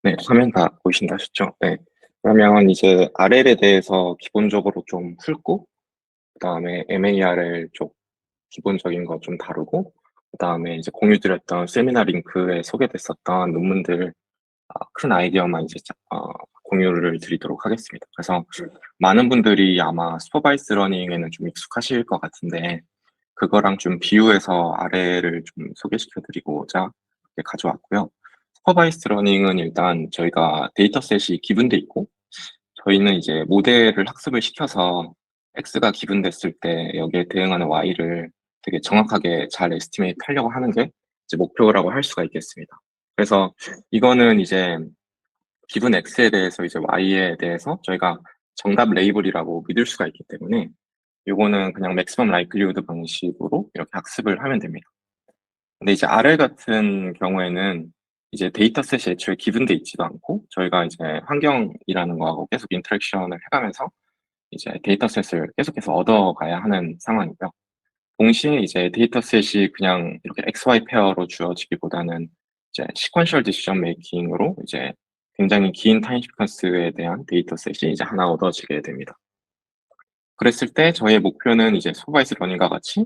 네, 화면 다 보이신다 하셨죠? 네. 그러면 이제 RL에 대해서 기본적으로 좀 풀고, 그다음에 MARL 쪽 기본적인 거 좀 다루고, 그다음에 이제 공유드렸던 세미나 링크에 소개됐었던 논문들 큰 아이디어만 이제 공유를 드리도록 하겠습니다. 그래서 많은 분들이 아마 슈퍼바이스 러닝에는 좀 익숙하실 것 같은데, 그거랑 좀 비유해서 아래를 좀 소개시켜 드리고자 이렇게 가져왔고요. 슈퍼바이스드 러닝은 일단 저희가 데이터셋이 기분돼 있고, 저희는 이제 모델을 학습을 시켜서 X가 기분됐을 때 여기에 대응하는 Y를 되게 정확하게 잘 에스티메이트 하려고 하는 게 이제 목표라고 할 수가 있겠습니다. 그래서 이거는 이제 기분 X에 대해서 이제 Y에 대해서 저희가 정답 레이블이라고 믿을 수가 있기 때문에 요거는 그냥 맥시멈 라이클리후드 방식으로 이렇게 학습을 하면 됩니다. 근데 이제 RL 같은 경우에는 이제 데이터셋이 애초에 기분돼 있지도 않고 저희가 이제 환경이라는 거하고 계속 인터랙션을 해가면서 이제 데이터셋을 계속해서 얻어가야 하는 상황이고요. 동시에 이제 데이터셋이 그냥 이렇게 XY 페어로 주어지기보다는 이제 시퀀셜 디시전 메이킹으로 이제 굉장히 긴 타임 시퀀스에 대한 데이터셋이 이제 하나 얻어지게 됩니다. 그랬을 때 저희의 목표는 이제 슈퍼바이스 러닝과 같이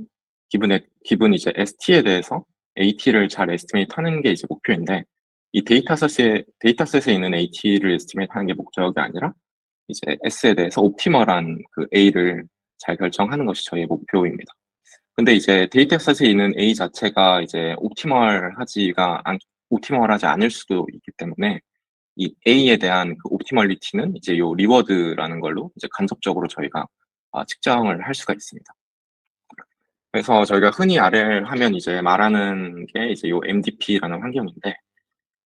기분 이제 ST에 대해서 AT를 잘 에스티메이트 하는 게 이제 목표인데, 이 데이터셋에 있는 AT를 에스티메이트 하는 게 목적이 아니라 이제 S에 대해서 옵티멀한 그 A를 잘 결정하는 것이 저희의 목표입니다. 근데 이제 데이터셋에 있는 A 자체가 이제 옵티멀하지 않을 수도 있기 때문에 이 A에 대한 그 옵티멀리티는 이제 요 리워드라는 걸로 이제 간접적으로 저희가 측정을 할 수가 있습니다. 그래서 저희가 흔히 RL 하면 이제 말하는 게 이제 요 MDP라는 환경인데,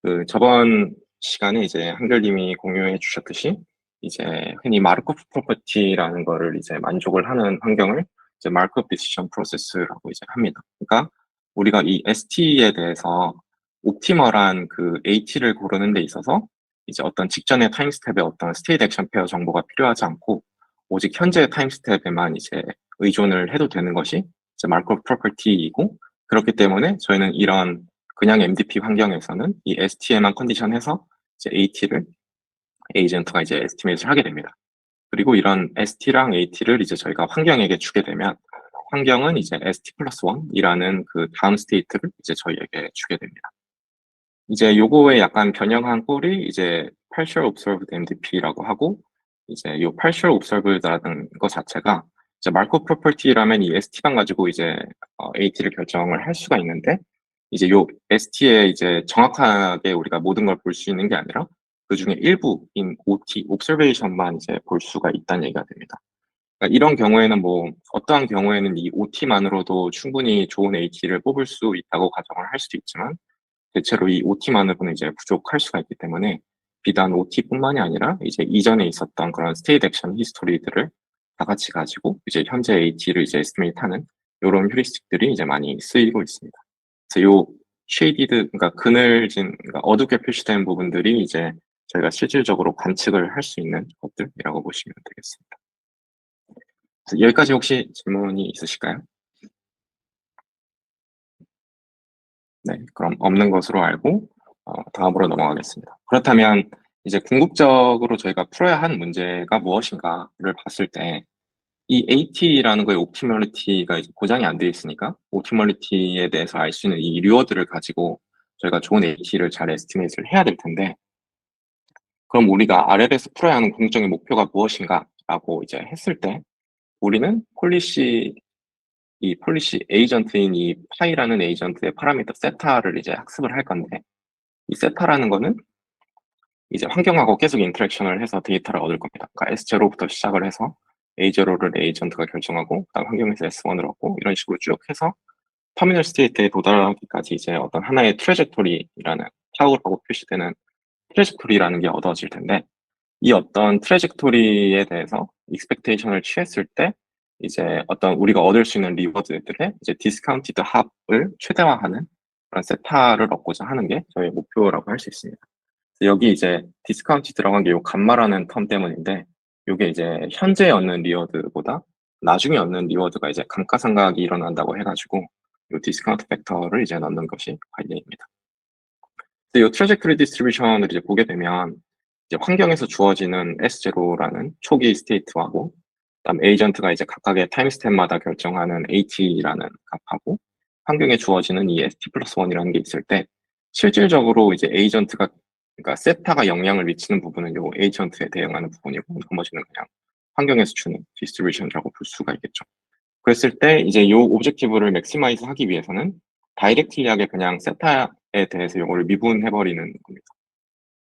그 저번 시간에 이제 한결님이 공유해 주셨듯이 이제 흔히 마르코프 프로퍼티라는 거를 이제 만족을 하는 환경을 이제 마르코프 디시전 프로세스라고 이제 합니다. 그러니까 우리가 이 ST에 대해서 옵티멀한 그 AT를 고르는 데 있어서 이제 어떤 직전의 타임 스텝에 어떤 스테이트 액션 페어 정보가 필요하지 않고 오직 현재 타임 스텝에만 이제 의존을 해도 되는 것이 이제 마르코프 프로퍼티이고, 그렇기 때문에 저희는 이런 그냥 MDP 환경에서는 이 ST에만 컨디션해서 이제 AT를 에이전트가 이제 에스티메이트를 하게 됩니다. 그리고 이런 ST랑 AT를 이제 저희가 환경에게 주게 되면 환경은 이제 ST 플러스 1이라는 그 다음 스테이트를 이제 저희에게 주게 됩니다. 이제 요거에 약간 변형한 꼴이 이제 partial observed MDP라고 하고, 이제 요 partial observed라는 것 자체가 이제 마르코프 프로퍼티라면 이 ST만 가지고 이제 AT를 결정을 할 수가 있는데, 이제 요 ST에 이제 정확하게 우리가 모든 걸 볼 수 있는 게 아니라 그 중에 일부인 OT, observation만 이제 볼 수가 있다는 얘기가 됩니다. 그러니까 이런 경우에는 뭐 어떠한 경우에는 이 OT만으로도 충분히 좋은 AT를 뽑을 수 있다고 가정을 할 수도 있지만, 대체로 이 OT만으로는 이제 부족할 수가 있기 때문에 비단 OT뿐만이 아니라 이제 이전에 있었던 그런 스테이트 액션 히스토리들을 다 같이 가지고 이제 현재 AT를 이제 에스티메이트 하는 요런 휴리스틱들이 이제 많이 쓰이고 있습니다. 그래서 요 쉐이디드, 그러니까 그늘진, 그러니까 어둡게 표시된 부분들이 이제 저희가 실질적으로 관측을 할 수 있는 것들이라고 보시면 되겠습니다. 그래서 여기까지 혹시 질문이 있으실까요? 네, 그럼 없는 것으로 알고 다음으로 넘어가겠습니다. 그렇다면 이제 궁극적으로 저희가 풀어야 한 문제가 무엇인가를 봤을 때, 이 AT라는 거의 옵티멀리티가 이제 보장이 안 되어 있으니까 옵티멀리티에 대해서 알 수 있는 이 리워드를 가지고 저희가 좋은 AT를 잘 에스티메이트를 해야 될 텐데, 그럼 우리가 RL에서 풀어야 하는 궁극적인 목표가 무엇인가라고 이제 했을 때, 우리는 이 폴리시 에이전트인 이 파이라는 에이전트의 파라미터 세타를 이제 학습을 할 건데, 이 세타라는 거는 이제 환경하고 계속 인터랙션을 해서 데이터를 얻을 겁니다. 그러니까 S0부터 시작을 해서 A0를 에이전트가 결정하고, 그다음 환경에서 S1을 얻고, 이런 식으로 쭉 해서 터미널 스테이트에 도달하기까지 이제 어떤 하나의 트레젝토리라는, 타우라고 표시되는 트레젝토리라는 게 얻어질 텐데, 이 어떤 트레젝토리에 대해서 익스펙테이션을 취했을 때 이제 어떤 우리가 얻을 수 있는 리워드들의 이제 디스카운티드 합을 최대화하는 그런 세타를 얻고자 하는 게 저희의 목표라고 할 수 있습니다. 여기 이제 디스카운트 들어간 게 요 감마라는 텀 때문인데, 요게 이제 현재 얻는 리워드보다 나중에 얻는 리워드가 이제 감가상각이 일어난다고 해가지고 요 디스카운트 팩터를 이제 넣는 것이 관례입니다. 이 트래젝토리 디스트리뷰션을 이제 보게 되면 이제 환경에서 주어지는 S0라는 초기 스테이트하고 그다음 에이전트가 이제 각각의 타임스탬마다 결정하는 AT라는 값하고 환경에 주어지는 이 ST 플러스 1이라는 게 있을 때 실질적으로 이제 에이전트가 그러니까 세타가 영향을 미치는 부분은 요 에이전트에 대응하는 부분이고 나머지는 그냥 환경에서 주는 디스트리뷰션이라고 볼 수가 있겠죠. 그랬을 때 이제 요 오브젝티브를 맥시마이즈 하기 위해서는 다이렉트리하게 그냥 세타에 대해서 요거를 미분해 버리는 겁니다.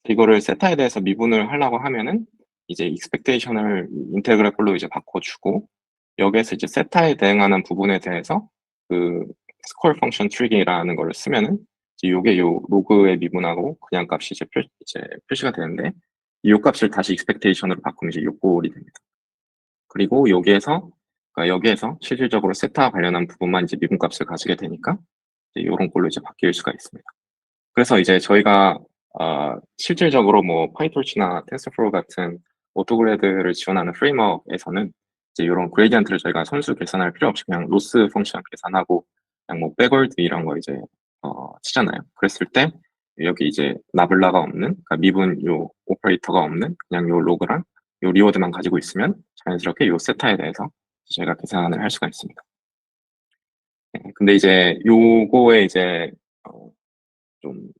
이거를 세타에 대해서 미분을 하려고 하면은 이제 expectation을 인테그랄로 이제 바꿔주고 여기에서 이제 세타에 대응하는 부분에 대해서 그 스콜 펑션 트릭이라는 걸 쓰면은 이제 요게 요 로그의 미분하고 그냥 값이 이제 표시가 되는데 요 값을 다시 expectation으로 바꾸면 이제 요 꼴이 됩니다. 그리고 그러니까 여기에서 실질적으로 세타와 관련한 부분만 이제 미분값을 가지게 되니까 이제 요런 꼴로 이제 바뀔 수가 있습니다. 그래서 이제 저희가 실질적으로 뭐 파이토치나 텐서플로우 같은 오토그래드를 지원하는 프레임워크에서는 이제 요런 그레디언트를 저희가 선수 계산할 필요 없이 그냥 로스 펑션 계산하고 그냥 뭐 백월드 이런 거 이제 치잖아요. 그랬을 때 여기 이제 나블라가 없는 그러니까 미분 요 오퍼레이터가 없는 그냥 요 로그랑 요 리워드만 가지고 있으면 자연스럽게 요 세타에 대해서 저희가 계산을 할 수가 있습니다. 네, 근데 이제 요거에 이제 좀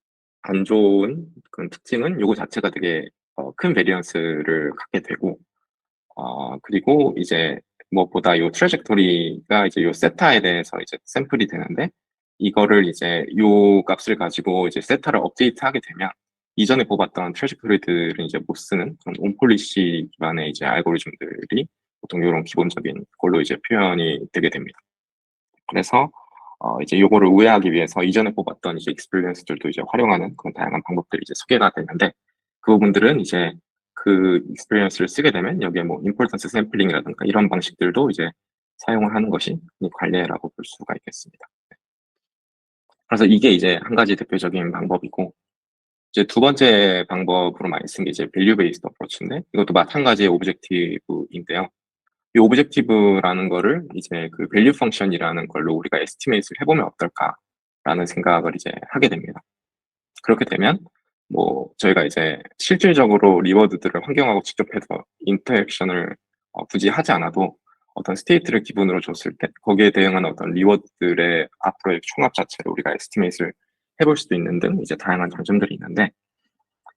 안 좋은 그런 특징은 요거 자체가 되게 큰 베리언스를 갖게 되고 그리고 이제 무엇보다 요 트래젝토리가 이제 요 세타에 대해서 이제 샘플이 되는데 이거를 이제 요 값을 가지고 이제 세타를 업데이트하게 되면 이전에 뽑았던 트래젝토리들은 이제 못 쓰는 그런 온폴리시 기반의 이제 알고리즘들이 보통 요런 기본적인 걸로 이제 표현이 되게 됩니다. 그래서 이제 요거를 우회하기 위해서 이전에 뽑았던 이제 익스피리언스들도 이제 활용하는 그런 다양한 방법들이 이제 소개가 되는데 그 부분들은 이제 그 익스피리언스를 쓰게 되면 여기에 뭐 임포턴스 샘플링이라든가 이런 방식들도 이제 사용을 하는 것이 이 관례라고 볼 수가 있겠습니다. 그래서 이게 이제 한 가지 대표적인 방법이고 이제 두 번째 방법으로 많이 쓴 게 이제 밸류 베이스드 어프로치인데 이것도 마찬가지의 오브젝티브인데요. 이 오브젝티브라는 거를 이제 그 밸류 펑션이라는 걸로 우리가 에스티메이트를 해보면 어떨까라는 생각을 이제 하게 됩니다. 그렇게 되면 뭐 저희가 이제 실질적으로 리워드들을 환경하고 직접 해서 인터액션을 굳이 하지 않아도 어떤 스테이트를 기본으로 줬을 때 거기에 대응하는 어떤 리워드들의 앞으로의 총합 자체를 우리가 에스티메이트를 해볼 수도 있는 등 이제 다양한 장점들이 있는데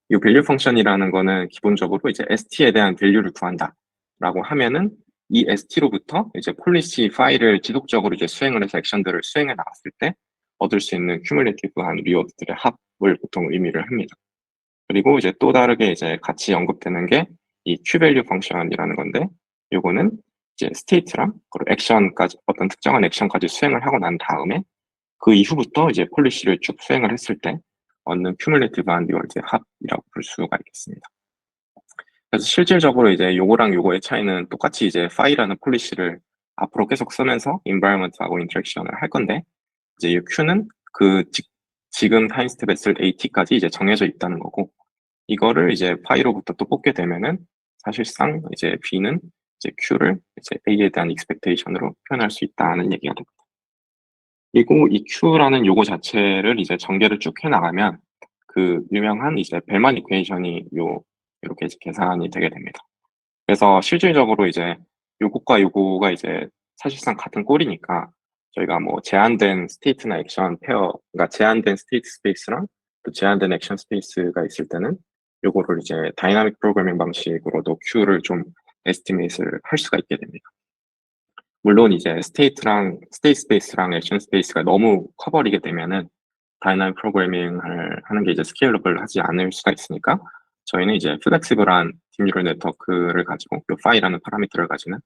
이 밸류 펑션이라는 거는 기본적으로 이제 ST에 대한 밸류를 구한다라고 하면은 이 ST로부터 이제 폴리시 파일을 지속적으로 이제 수행을 해서 액션들을 수행해 나갔을 때 얻을 수 있는 큐뮬레이티브한 리워드들의 합을 보통 의미를 합니다. 그리고 이제 또 다르게 이제 같이 언급되는 게 이 Q밸류 펑션이라는 건데 요거는 이제 스테이트랑 그리고 액션까지 어떤 특정한 액션까지 수행을 하고 난 다음에 그 이후부터 이제 폴리시를 쭉 수행을 했을 때 얻는 큐뮬레이티브한 리워드의 합이라고 볼 수가 있겠습니다. 그래서 실질적으로 이제 요거랑 요거의 차이는 똑같이 이제 파이라는 폴리시를 앞으로 계속 쓰면서 environment하고 인터랙션을 할 건데 이제 이 Q는 그 지금 타임 스텝에 쓸 AT까지 이제 정해져 있다는 거고 이거를 이제 파이로부터 또 뽑게 되면은 사실상 이제 B는 이제 Q를 이제 A에 대한 expectation으로 표현할 수 있다는 얘기가 됩니다. 그리고 이 Q라는 요거 자체를 이제 전개를 쭉 해나가면 그 유명한 이제 벨만 이퀘이션이 이렇게 계산이 되게 됩니다. 그래서 실질적으로 이제 요것과 요거가 이제 사실상 같은 꼴이니까 저희가 뭐 제한된 스테이트나 액션 페어, 그러니까 제한된 스테이트 스페이스랑 또 제한된 액션 스페이스가 있을 때는 요거를 이제 다이나믹 프로그래밍 방식으로도 Q를 좀 에스티메이트를 할 수가 있게 됩니다. 물론 이제 스테이트 스페이스랑 액션 스페이스가 너무 커버리게 되면은 다이나믹 프로그래밍을 하는 게 이제 스케일러블 하지 않을 수가 있으니까 저희는 이제 플렉시블한 딥뉴럴 네트워크를 가지고 요 파이라는 파라미터를 가지는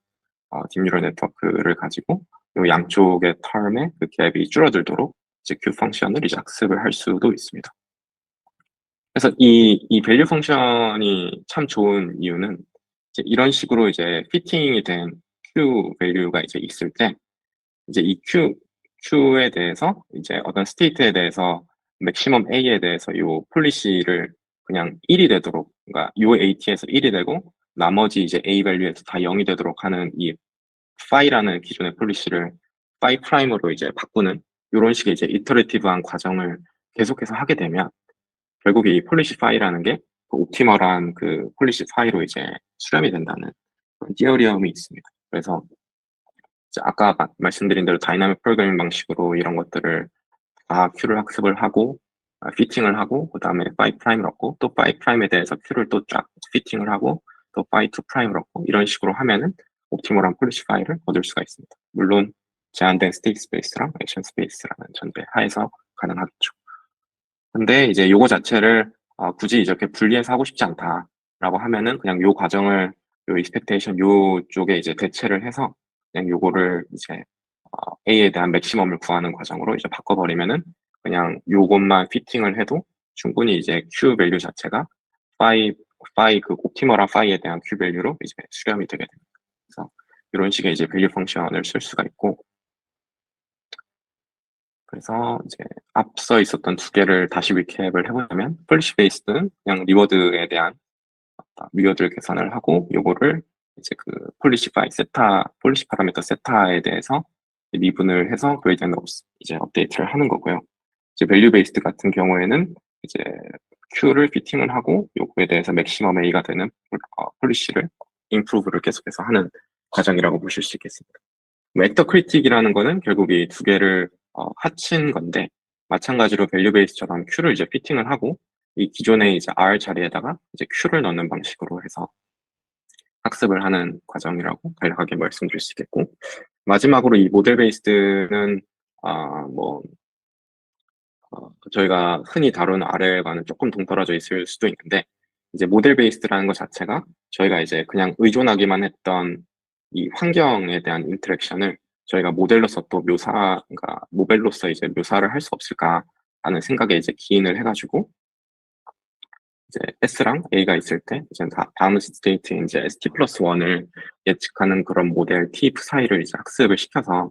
딥뉴럴 네트워크를 가지고 요 양쪽의 텀의 그 갭이 줄어들도록 이제 Q 펑션을 이제 학습을 할 수도 있습니다. 그래서 이 밸류 펑션이 참 좋은 이유는 이제 이런 식으로 이제 피팅이 된 Q 밸류가 이제 있을 때 이제 이 Q에 대해서 이제 어떤 스테이트에 대해서 맥시멈 A에 대해서 요 폴리시를 그냥 1이 되도록 그러니까 요 AT에서 1이 되고 나머지 이제 A 밸류에서 다 0이 되도록 하는 이 파이라는 기존의 폴리시를 파이 프라임으로 이제 바꾸는 요런 식의 이제 이터레이티브한 과정을 계속해서 하게 되면 결국에 이 폴리시 파이라는 게 그 옵티멀한 그 폴리시 파이로 이제 수렴이 된다는 그런 티어리엄이 있습니다. 그래서 이제 아까 말씀드린 대로 다이나믹 프로그래밍 방식으로 이런 것들을 다 큐를 학습을 하고 피팅을 하고 그다음에 파이 프라임을 얻고 또 파이 프라임에 대해서 큐를 또 쫙 피팅을 하고 또 파이 투 프라임을 얻고 이런 식으로 하면은 옵티멀한 폴리시 파이를 얻을 수가 있습니다. 물론 제한된 스테이트 스페이스랑 액션 스페이스라는 전제 하에서 가능하겠죠. 근데 이제 요거 자체를 굳이 이렇게 분리해서 하고 싶지 않다라고 하면은 그냥 요 과정을 요 익스펙테이션 요 쪽에 이제 대체를 해서 그냥 요거를 이제 A에 대한 맥시멈을 구하는 과정으로 이제 바꿔버리면은 그냥 요것만 피팅을 해도 충분히 이제 Q 밸류 자체가 파이 그 옵티멀한 파이에 대한 Q 밸류로 이제 수렴이 되게 됩니다. 그래서 이런 식의 이제 밸류 펑션을 쓸 수가 있고 그래서 이제 앞서 있었던 두 개를 다시 리캡을 해보자면 폴리시 베이스는 그냥 리워드에 대한 리워드를 계산을 하고 요거를 이제 그 폴리시 파라미터 세타에 대해서 미분을 해서 그레이디언트 이제 업데이트를 하는 거고요. 이제 밸류 베이스드 같은 경우에는 이제 Q를 피팅을 하고 요거에 대해서 맥시멈 A가 되는 폴리시를 임프루브를 계속해서 하는 과정이라고 보실 수 있겠습니다. 벡터 크리틱이라는 거는 결국 이 두 개를 합친 건데 마찬가지로 밸류 베이스처럼 Q를 이제 피팅을 하고 이 기존의 이제 R 자리에다가 이제 Q를 넣는 방식으로 해서 학습을 하는 과정이라고 간략하게 말씀드릴 수 있겠고 마지막으로 이 모델 베이스드는 뭐 저희가 흔히 다루는 R과는 조금 동떨어져 있을 수도 있는데 이제 모델 베이스드라는 것 자체가 저희가 이제 그냥 의존하기만 했던 이 환경에 대한 인터랙션을 저희가 모델로서 또 그러니까 모델로서 이제 묘사를 할 수 없을까 하는 생각에 이제 기인을 해가지고 이제 S랑 A가 있을 때 이제 다음 스테이트인 이제 ST 플러스 1을 예측하는 그런 모델 T 사이를 이제 학습을 시켜서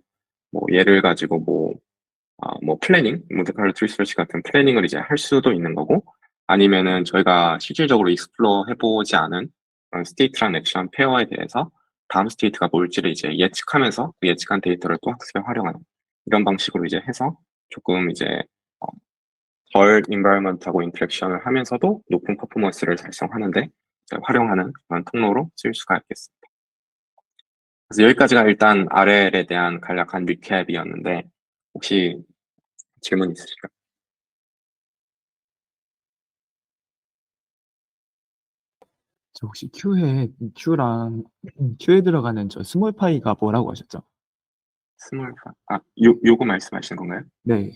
뭐 얘를 가지고 뭐 플래닝, 몬테칼로 트리서치 같은 플래닝을 이제 할 수도 있는 거고 아니면은 저희가 실질적으로 익스플로어 해보지 않은 그런 스테이트랑 액션 페어에 대해서 다음 스테이트가 뭘지를 이제 예측하면서 그 예측한 데이터를 또 학습에 활용하는 이런 방식으로 이제 해서 조금 이제 덜 인바이러먼트하고 인터랙션을 하면서도 높은 퍼포먼스를 달성하는데 활용하는 그런 통로로 쓸 수가 있겠습니다. 그래서 여기까지가 일단 RL에 대한 간략한 리캡이었는데 혹시 질문 있으실까요? 저 혹시 Q에 들어가는 저 스몰 파이가 뭐라고 하셨죠? 요거 말씀하시는 건가요? 네.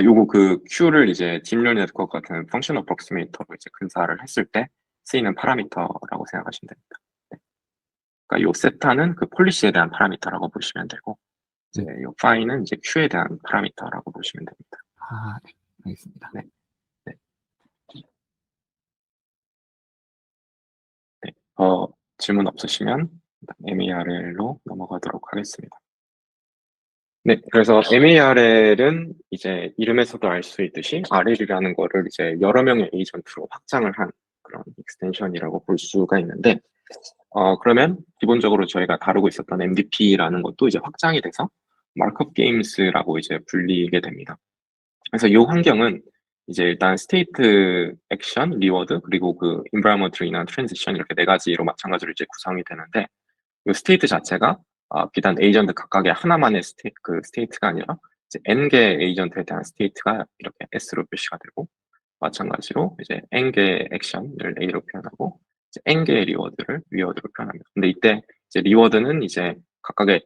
요거 그 Q를 이제 딥러닝 네트워크 같은 펑션 어프록시메이터로 이제 근사를 했을 때 쓰이는 파라미터라고 생각하시면 됩니다. 네. 그러니까 요 세타는 그 폴리시에 대한 파라미터라고 보시면 되고 이제 요 파이는 이제 Q에 대한 파라미터라고 보시면 됩니다. 네. 알겠습니다. 네. 네. 네. 질문 없으시면 MARL로 넘어가도록 하겠습니다. 네, 그래서 MARL은 이제 이름에서도 알 수 있듯이 RL이라는 거를 이제 여러 명의 에이전트로 확장을 한 그런 익스텐션이라고 볼 수가 있는데, 그러면 기본적으로 저희가 다루고 있었던 MDP라는 것도 이제 확장이 돼서 마크업 게임스라고 이제 불리게 됩니다. 그래서 이 환경은 이제 일단 스테이트 액션, 리워드, 그리고 그 인바이러먼트로 인한 트랜지션 이렇게 네 가지로 마찬가지로 이제 구성이 되는데, 이 스테이트 자체가 비단 에이전트 각각의 하나만의 스테이트가 아니라 이제 n개 에이전트에 대한 스테이트가 이렇게 S로 표시가 되고 마찬가지로 이제 n개 액션을 A로 표현하고 이제 n개의 리워드를 리워드로 표현합니다. 근데 이때 이제 리워드는 이제 각각의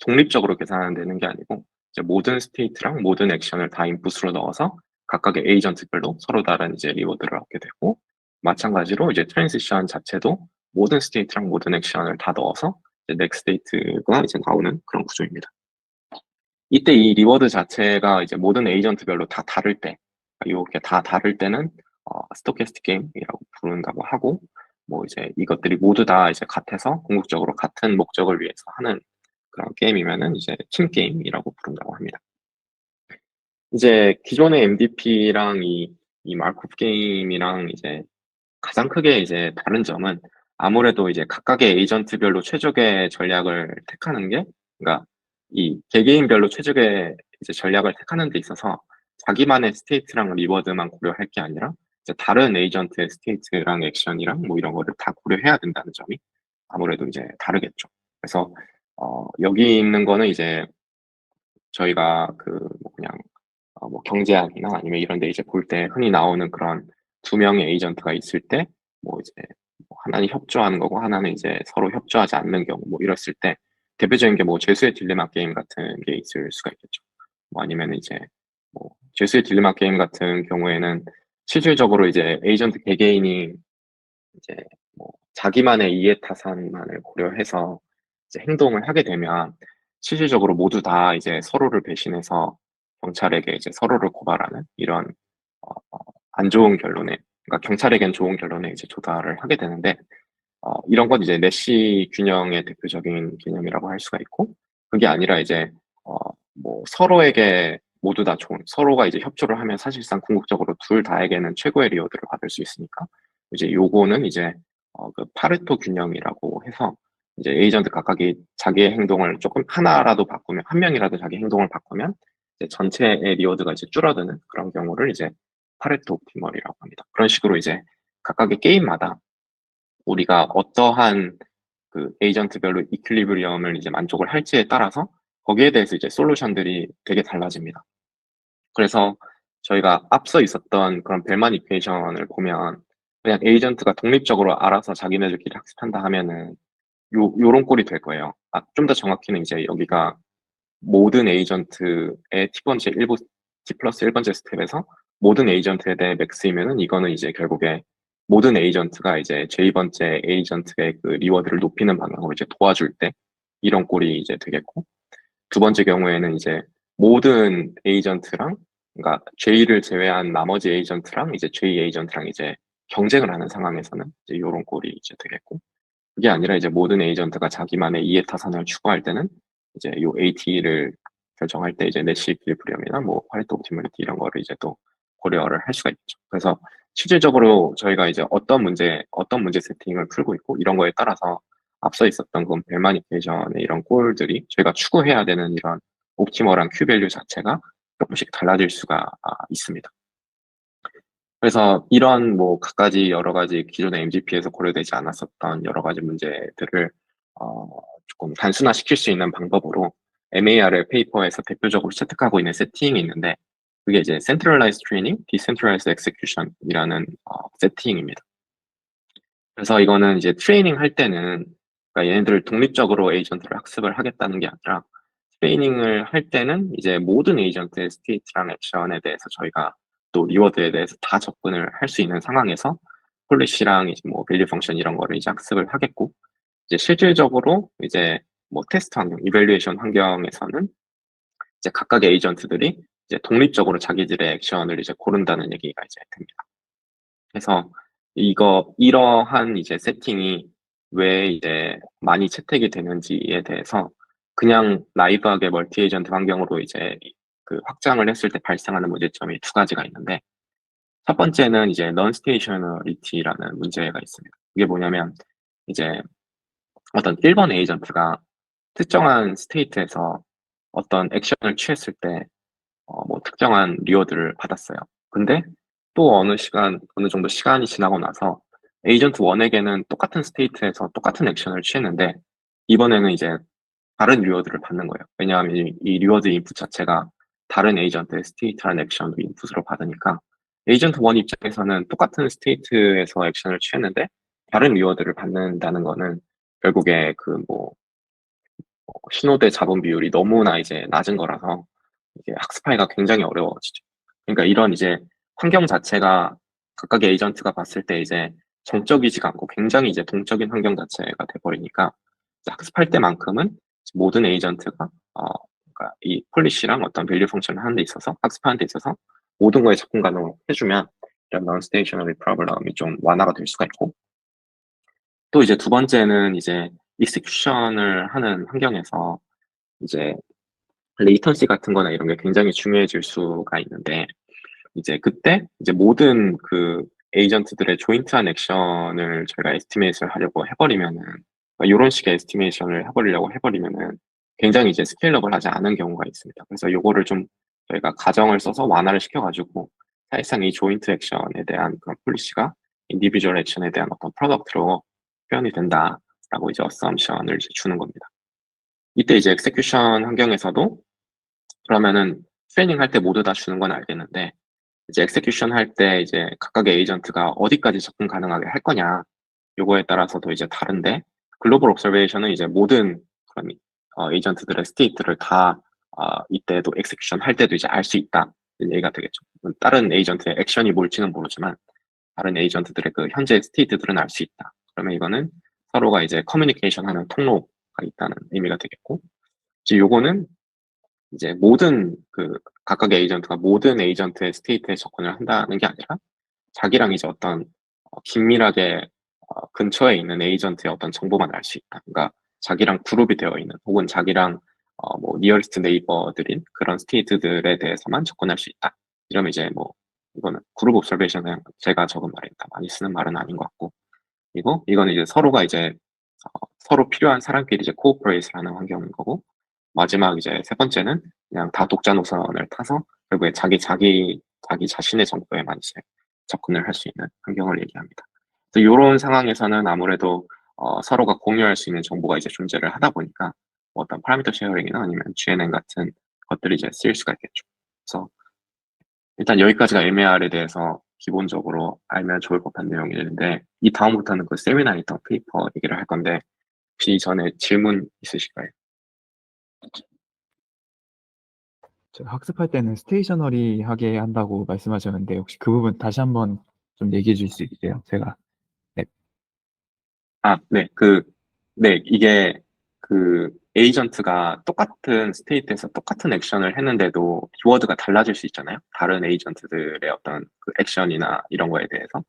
독립적으로 계산하는 되는 게 아니고 이제 모든 스테이트랑 모든 액션을 다 인풋으로 넣어서 각각의 에이전트별로 서로 다른 이제 리워드를 얻게 되고 마찬가지로 이제 트랜지션 자체도 모든 스테이트랑 모든 액션을 다 넣어서 이제 넥스트 스테이트가 이제 나오는 그런 구조입니다. 이때 이 리워드 자체가 이제 모든 에이전트별로 다 다를 때, 이렇게 다 다를 때는 스토캐스틱 게임이라고 부른다고 하고, 뭐 이제 이것들이 모두 다 이제 같아서 궁극적으로 같은 목적을 위해서 하는 그런 게임이면은 이제 팀 게임이라고 부른다고 합니다. 이제 기존의 MDP랑 이 마크업 게임이랑 이제 가장 크게 이제 다른 점은 아무래도 이제 각각의 에이전트별로 최적의 전략을 택하는 게, 그러니까 이 개개인별로 최적의 이제 전략을 택하는 데 있어서 자기만의 스테이트랑 리워드만 고려할 게 아니라 이제 다른 에이전트의 스테이트랑 액션이랑 뭐 이런 거를 다 고려해야 된다는 점이 아무래도 이제 다르겠죠. 그래서 여기 있는 거는 이제 저희가 뭐 그냥 뭐 경제학이나 아니면 이런 데 이제 볼 때 흔히 나오는 그런 두 명의 에이전트가 있을 때 뭐 이제 뭐 하나는 협조하는 거고 하나는 이제 서로 협조하지 않는 경우 뭐 이랬을 때 대표적인 게 뭐 죄수의 딜레마 게임 같은 게 있을 수가 있겠죠. 뭐 아니면 이제 뭐 죄수의 딜레마 게임 같은 경우에는 실질적으로 이제 에이전트 개개인이 이제 뭐 자기만의 이해타산만을 고려해서 이제 행동을 하게 되면 실질적으로 모두 다 이제 서로를 배신해서 경찰에게 이제 서로를 고발하는 이런 안 좋은 결론에, 그러니까 경찰에겐 좋은 결론에 이제 도달을 하게 되는데, 이런 건 이제 내시 균형의 대표적인 개념이라고 할 수가 있고, 그게 아니라 이제 뭐 서로에게 모두 다 좋은, 서로가 이제 협조를 하면 사실상 궁극적으로 둘 다에게는 최고의 리워드를 받을 수 있으니까 이제 요거는 이제 그 파레토 균형이라고 해서 이제 에이전트 각각이 자기의 행동을 조금 하나라도 바꾸면, 한 명이라도 자기 행동을 바꾸면 이제 전체의 리워드가 이제 줄어드는 그런 경우를 이제 파레토 옵티멀이라고 합니다. 그런 식으로 이제 각각의 게임마다 우리가 어떠한 그 에이전트별로 이퀄리브리엄을 이제 만족을 할지에 따라서 거기에 대해서 이제 솔루션들이 되게 달라집니다. 그래서 저희가 앞서 있었던 그런 벨만 이퀘이션을 보면 그냥 에이전트가 독립적으로 알아서 자기네들끼리 학습한다 하면은 요런 꼴이 될 거예요. 좀 더 정확히는 이제 여기가 모든 에이전트의 T 플러스 1번째 스텝에서 모든 에이전트에 대해 맥스이면은 이거는 이제 결국에 모든 에이전트가 이제 J번째 에이전트의 그 리워드를 높이는 방향으로 이제 도와줄 때 이런 꼴이 이제 되겠고, 두 번째 경우에는 이제 모든 에이전트랑, 그러니까 J를 제외한 나머지 에이전트랑 이제 J 에이전트랑 이제 경쟁을 하는 상황에서는 이제 요런 꼴이 이제 되겠고, 그게 아니라 이제 모든 에이전트가 자기만의 이해타산을 추구할 때는 이제 요 AT를 결정할 때 이제 내시 이퀄리브리엄이나 뭐 파레토 옵티멀리티 이런 거를 이제 또 고려를 할 수가 있죠. 그래서 실질적으로 저희가 이제 어떤 문제 세팅을 풀고 있고 이런 거에 따라서 앞서 있었던 그 벨만 이퀘이션의 이런 꼴들이 저희가 추구해야 되는 이런 옵티멀한 Q 밸류 자체가 조금씩 달라질 수가 있습니다. 그래서 이런 뭐 갖가지 여러 가지 기존의 MGP에서 고려되지 않았었던 여러 가지 문제들을 조금 단순화시킬 수 있는 방법으로 MAR의 페이퍼에서 대표적으로 채택하고 있는 세팅이 있는데, 그게 이제 Centralized Training, Decentralized Execution이라는 세팅입니다. 그래서 이거는 이제 트레이닝 할 때는 그러니까 얘네들을 독립적으로 에이전트를 학습을 하겠다는 게 아니라 트레이닝을 할 때는 이제 모든 에이전트의 스테이트랑 액션에 대해서 저희가 또 리워드에 대해서 다 접근을 할 수 있는 상황에서 폴리시랑 이제 뭐 밸류 펑션 이런 거를 이제 학습을 하겠고, 이제 실질적으로 이제 뭐 테스트 환경, 이밸류에이션 환경에서는 이제 각각의 에이전트들이 이제 독립적으로 자기들의 액션을 이제 고른다는 얘기가 이제 됩니다. 그래서 이러한 이제 세팅이 왜 이제 많이 채택이 되는지에 대해서 그냥 라이브하게 멀티 에이전트 환경으로 이제 그 확장을 했을 때 발생하는 문제점이 두 가지가 있는데, 첫 번째는 이제 non-stationarity라는 문제가 있습니다. 이게 뭐냐면 이제 어떤 1번 에이전트가 특정한 스테이트에서 어떤 액션을 취했을 때 뭐 특정한 리워드를 받았어요. 근데 또 어느 정도 시간이 지나고 나서 에이전트 1에게는 똑같은 스테이트에서 똑같은 액션을 취했는데 이번에는 이제 다른 리워드를 받는 거예요. 왜냐하면 이 리워드 인풋 자체가 다른 에이전트의 스테이트라는 액션을 인풋으로 받으니까 에이전트 1 입장에서는 똑같은 스테이트에서 액션을 취했는데 다른 리워드를 받는다는 거는 결국에 신호대 잡음 비율이 너무나 이제 낮은 거라서 이게 학습하기가 굉장히 어려워지죠. 그러니까 이런 이제 환경 자체가 각각의 에이전트가 봤을 때 이제 정적이지가 않고 굉장히 이제 동적인 환경 자체가 돼버리니까 학습할 때만큼은 모든 에이전트가 그러니까 이 폴리시랑 어떤 밸류 펑션을 하는 데 있어서 학습하는 데 있어서 모든 거에 접근 가능을 해주면 이런 non-stationary problem이 좀 완화가 될 수가 있고, 또 이제 두 번째는 이제 execution을 하는 환경에서 이제 레이턴시 같은 거나 이런 게 굉장히 중요해질 수가 있는데, 이제 그때 이제 모든 그 에이전트들의 조인트한 액션을 저희가 에스티메이션을 하려고 해버리면은, 요런 식의 에스티메이션을 해버리려고 해버리면은 굉장히 이제 스케일러블 하지 않은 경우가 있습니다. 그래서 요거를 좀 저희가 가정을 써서 완화를 시켜가지고 사실상 이 조인트 액션에 대한 그런 폴리시가 인디비주얼 액션에 대한 어떤 프로덕트로 표현이 된다라고 이제 어썸션을 이제 주는 겁니다. 이때 이제 엑세큐션 환경에서도 그러면은 트레이닝 할 때 모두 다 주는 건 알겠는데 이제 엑세큐션 할 때 이제 각각의 에이전트가 어디까지 접근 가능하게 할 거냐 요거에 따라서도 이제 다른데 글로벌 옵저베이션은 이제 모든 그런 에이전트들의 스테이트를 다 이때도 엑세큐션 할 때도 이제 알 수 있다 얘기가 되겠죠. 다른 에이전트의 액션이 뭘지는 모르지만 다른 에이전트들의 그 현재 스테이트들은 알 수 있다. 그러면 이거는 서로가 이제 커뮤니케이션 하는 통로가 있다는 의미가 되겠고 이제 요거는 이제 모든 그 각각의 에이전트가 모든 에이전트의 스테이트에 접근을 한다는 게 아니라 자기랑 이제 어떤 긴밀하게 근처에 있는 에이전트의 어떤 정보만 알 수 있다. 그러니까 자기랑 그룹이 되어 있는 혹은 자기랑 뭐 니어리스트 네이버들인 그런 스테이트들에 대해서만 접근할 수 있다. 이러면 이제 뭐 이거는 그룹 옵저베이션은 제가 적은 말입니다. 많이 쓰는 말은 아닌 것 같고 그리고 이거는 이제 서로가 이제 서로 필요한 사람끼리 이제 코오퍼레이트 하는 환경인 거고 마지막 이제 세 번째는 그냥 다 독자 노선을 타서 결국에 자기 자신의 정보에만 이제 접근을 할 수 있는 환경을 얘기합니다. 그래서 이런 상황에서는 아무래도 서로가 공유할 수 있는 정보가 이제 존재를 하다 보니까 뭐 어떤 파라미터 쉐어링이나 아니면 GNN 같은 것들이 이제 쓰일 수가 있겠죠. 그래서 일단 여기까지가 MAR에 대해서 기본적으로 알면 좋을 법한 내용인데 이 다음부터는 그 세미나에 있던 페이퍼 얘기를 할 건데 혹시 전에 질문 있으실까요? 저 학습할 때는 스테이셔너리하게 한다고 말씀하셨는데 혹시 그 부분 다시 한번 좀 얘기해 주실 수 있어요? 제가 네. 네. 네. 이게 그 에이전트가 똑같은 스테이트에서 똑같은 액션을 했는데도 키워드가 달라질 수 있잖아요. 다른 에이전트들의 어떤 그 액션이나 이런 거에 대해서.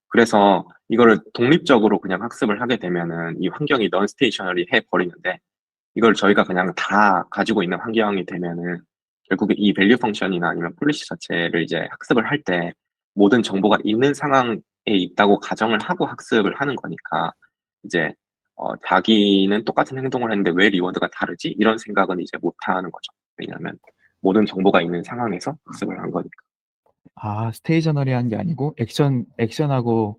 그래서 이거를 독립적으로 그냥 학습을 하게 되면은 이 환경이 넌 스테이셔너리 해 버리는데 이걸 저희가 그냥 다 가지고 있는 환경이 되면은 결국에 이 밸류 펑션이나 아니면 폴리시 자체를 이제 학습을 할 때 모든 정보가 있는 상황에 있다고 가정을 하고 학습을 하는 거니까 이제 자기는 똑같은 행동을 했는데 왜 리워드가 다르지? 이런 생각은 이제 못 하는 거죠. 왜냐하면 모든 정보가 있는 상황에서 학습을 한 거니까. 아, 스테이셔너리한 게 아니고 액션하고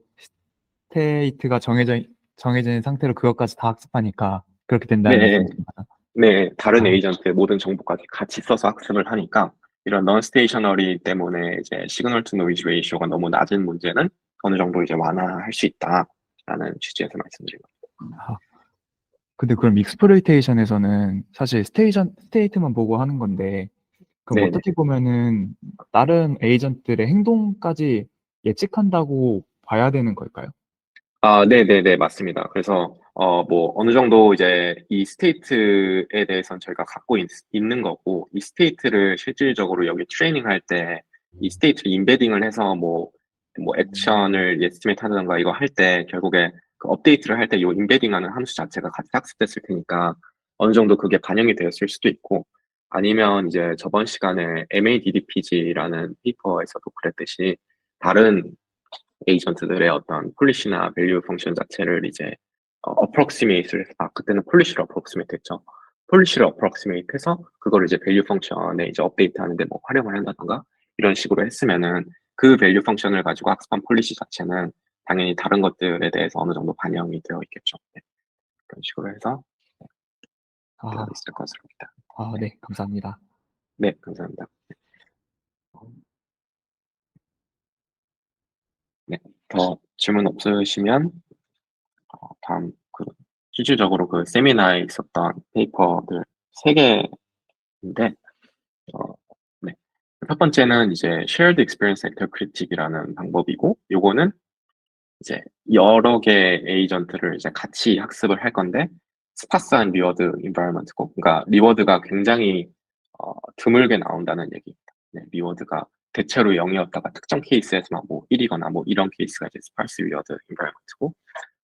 스테이트가 정해져 있는 상태로 그것까지 다 학습하니까 그렇게 된다는 네, 말씀이십니다. 네, 다른 아. 에이전트의 모든 정보까지 같이 써서 학습을 하니까 이런 non stationary 때문에 이제 시그널 투 노이즈 레이쇼가 너무 낮은 문제는 어느 정도 이제 완화할 수 있다라는 취지에서 말씀드린 겁니다. 아. 근데 그럼 익스플로이테이션에서는 사실 스테이트만 보고 하는 건데 그럼 네네. 어떻게 보면은 다른 에이전트들의 행동까지 예측한다고 봐야 되는 걸까요? 네네네, 맞습니다. 그래서, 뭐, 어느 정도 이제 이 스테이트에 대해서는 저희가 갖고 있는 거고, 이 스테이트를 실질적으로 여기 트레이닝 할 때, 이 스테이트를 인베딩을 해서 뭐, 액션을 에스티메이트 하든가 이거 할 때, 결국에 그 업데이트를 할 때 이 인베딩 하는 함수 자체가 같이 학습됐을 테니까, 어느 정도 그게 반영이 되었을 수도 있고, 아니면 이제 저번 시간에 MADDPG라는 페이퍼에서도 그랬듯이, 다른 에이전트들의 어떤 폴리시나 밸류 펑션 자체를 이제 approximate를 해서 그때는 폴리시를 approximate 했죠. 폴리시를 approximate 해서 그거를 이제 밸류 펑션에 이제 업데이트 하는데 뭐 활용을 한다던가 이런 식으로 했으면은 그 밸류 펑션을 가지고 학습한 폴리시 자체는 당연히 다른 것들에 대해서 어느 정도 반영이 되어 있겠죠. 네. 그런 식으로 해서 되어 아. 있을 것으로 봅니다. 아, 네. 네. 감사합니다. 네, 감사합니다. 네, 더 질문 없으시면 다음 실질적으로 그 세미나에 있었던 페이퍼들 세 개인데, 어, 네. 첫 번째는 이제 Shared Experience Intercritic이라는 방법이고, 요거는 이제 여러 개의 에이전트를 이제 같이 학습을 할 건데, 스파스한 리워드 인바이러먼트고, 그러니까 리워드가 굉장히 드물게 나온다는 얘기입니다. 네, 리워드가 대체로 0이었다가 특정 케이스에서만 뭐 1이거나 뭐 이런 케이스가 이제 스파스 리워드 인바이러먼트고,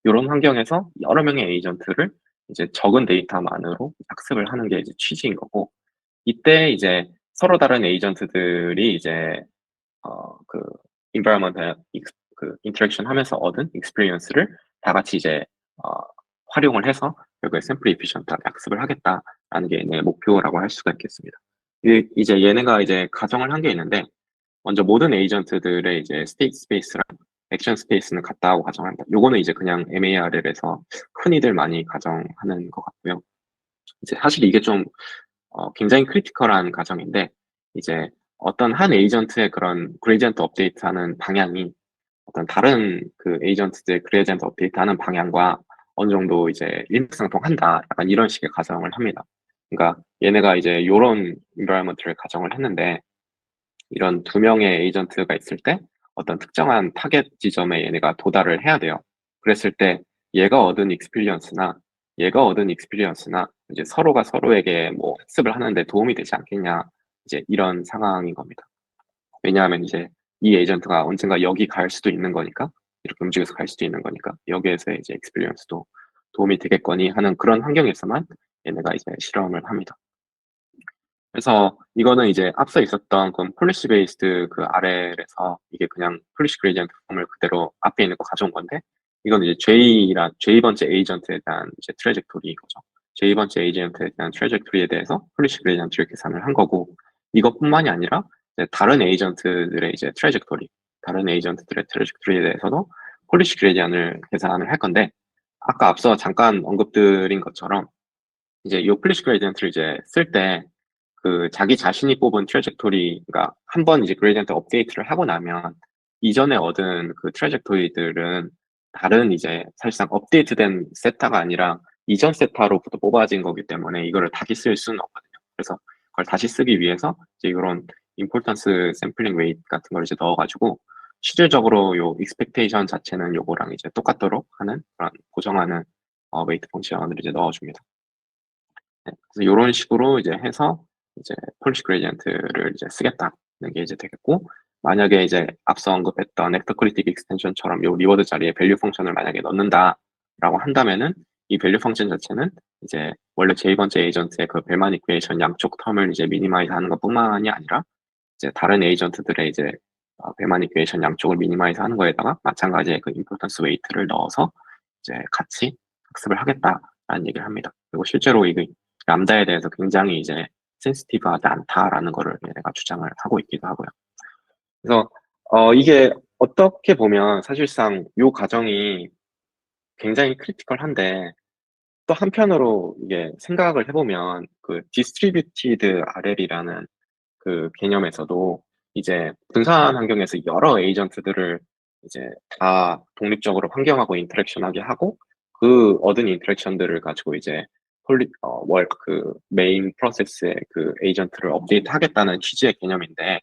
이런 환경에서 여러 명의 에이전트를 이제 적은 데이터만으로 학습을 하는 게 이제 취지인 거고, 이때 이제 서로 다른 에이전트들이 이제 그 environment 그 인터랙션 하면서 얻은 experience를 다 같이 이제 어, 활용을 해서 결국에 샘플 이피션트하게 학습을 하겠다라는 게 내 목표라고 할 수가 있겠습니다. 이제 얘네가 이제 가정을 한 게 있는데, 먼저 모든 에이전트들의 이제 스테이트 스페이스랑 액션 스페이스는 같다고 가정한다. 요거는 이제 그냥 MARL에서 흔히들 많이 가정하는 것 같고요. 이제 사실 이게 좀 굉장히 크리티컬한 가정인데, 이제 어떤 한 에이전트의 그런 그레디언트 업데이트하는 방향이 어떤 다른 그 에이전트들의 그레디언트 업데이트하는 방향과 어느 정도 이제 일맥상통한다. 약간 이런 식의 가정을 합니다. 그러니까 얘네가 이제 요런 environment를 가정을 했는데, 이런 두 명의 에이전트가 있을 때 어떤 특정한 타겟 지점에 얘네가 도달을 해야 돼요. 그랬을 때 얘가 얻은 익스피리언스나 얘가 얻은 익스피리언스나 이제 서로가 서로에게 뭐 학습을 하는데 도움이 되지 않겠냐, 이제 이런 상황인 겁니다. 왜냐하면 이제 이 에이전트가 언젠가 여기 갈 수도 있는 거니까, 이렇게 움직여서 갈 수도 있는 거니까 여기에서 이제 익스피리언스도 도움이 되겠거니 하는 그런 환경에서만 얘네가 이제 실험을 합니다. 그래서 이거는 이제 앞서 있었던 그 폴리시 베이스드 그 RL에서 이게 그냥 폴리시 그레디언트 폼을 그대로 앞에 있는 거 가져온 건데, 이건 이제 J번째 에이전트에 대한 이제 트래젝토리인 거죠. J번째 에이전트에 대한 트래젝토리에 대해서 폴리시 그레디언트를 계산을 한 거고, 이것뿐만이 아니라 이제 다른 에이전트들의 이제 다른 에이전트들의 트래젝토리에 대해서도 폴리시 그레디언트를 계산을 할 건데, 아까 앞서 잠깐 언급드린 것처럼 이제 이 폴리시 그레디언트를 이제 쓸 때 그 자기 자신이 뽑은 트래젝토리, 그러니까 한 번 이제 그레디언트 업데이트를 하고 나면 이전에 얻은 그 트래젝토리들은 다른 이제 사실상 업데이트된 세타가 아니라 이전 세타로부터 뽑아진 거기 때문에 이거를 다시 쓸 수는 없거든요. 그래서 그걸 다시 쓰기 위해서 이제 이런 임포턴스 샘플링 웨이트 같은 걸 이제 넣어가지고 실질적으로 요 익스펙테이션 자체는 요거랑 이제 똑같도록 하는 그런 고정하는 웨이트 펑션을 이제 넣어줍니다. 네, 그래서 요런 식으로 이제 해서 이제 폴리시 그레디언트를 이제 쓰겠다는 게 이제 되겠고, 만약에 이제 앞서 언급했던 액터 크리틱 익스텐션처럼 요 리워드 자리에 밸류 펑션을 만약에 넣는다라고 한다면은 이 밸류 펑션 자체는 이제 원래 J번째 에이전트의 그 벨만 이퀘이션 양쪽 텀을 이제 미니마이즈 하는 것뿐만이 아니라 이제 다른 에이전트들의 이제 벨만 이퀘이션 양쪽을 미니마이즈 하는 거에다가 마찬가지의 그 임포턴스 웨이트를 넣어서 이제 같이 학습을 하겠다라는 얘기를 합니다. 그리고 실제로 이 람다에 대해서 굉장히 이제 센시티브하지 않다라는 거를 얘네가 주장을 하고 있기도 하고요. 그래서 이게 어떻게 보면 사실상 요 과정이 굉장히 크리티컬한데, 또 한편으로 이게 생각을 해보면 그 디스트리뷰티드 RL이라는 그 개념에서도 이제 분산 환경에서 여러 에이전트들을 이제 다 독립적으로 환경하고 인터랙션하게 하고, 그 얻은 인터랙션들을 가지고 이제 그 메인 프로세스의 그 에이전트를 업데이트 하겠다는 취지의 개념인데,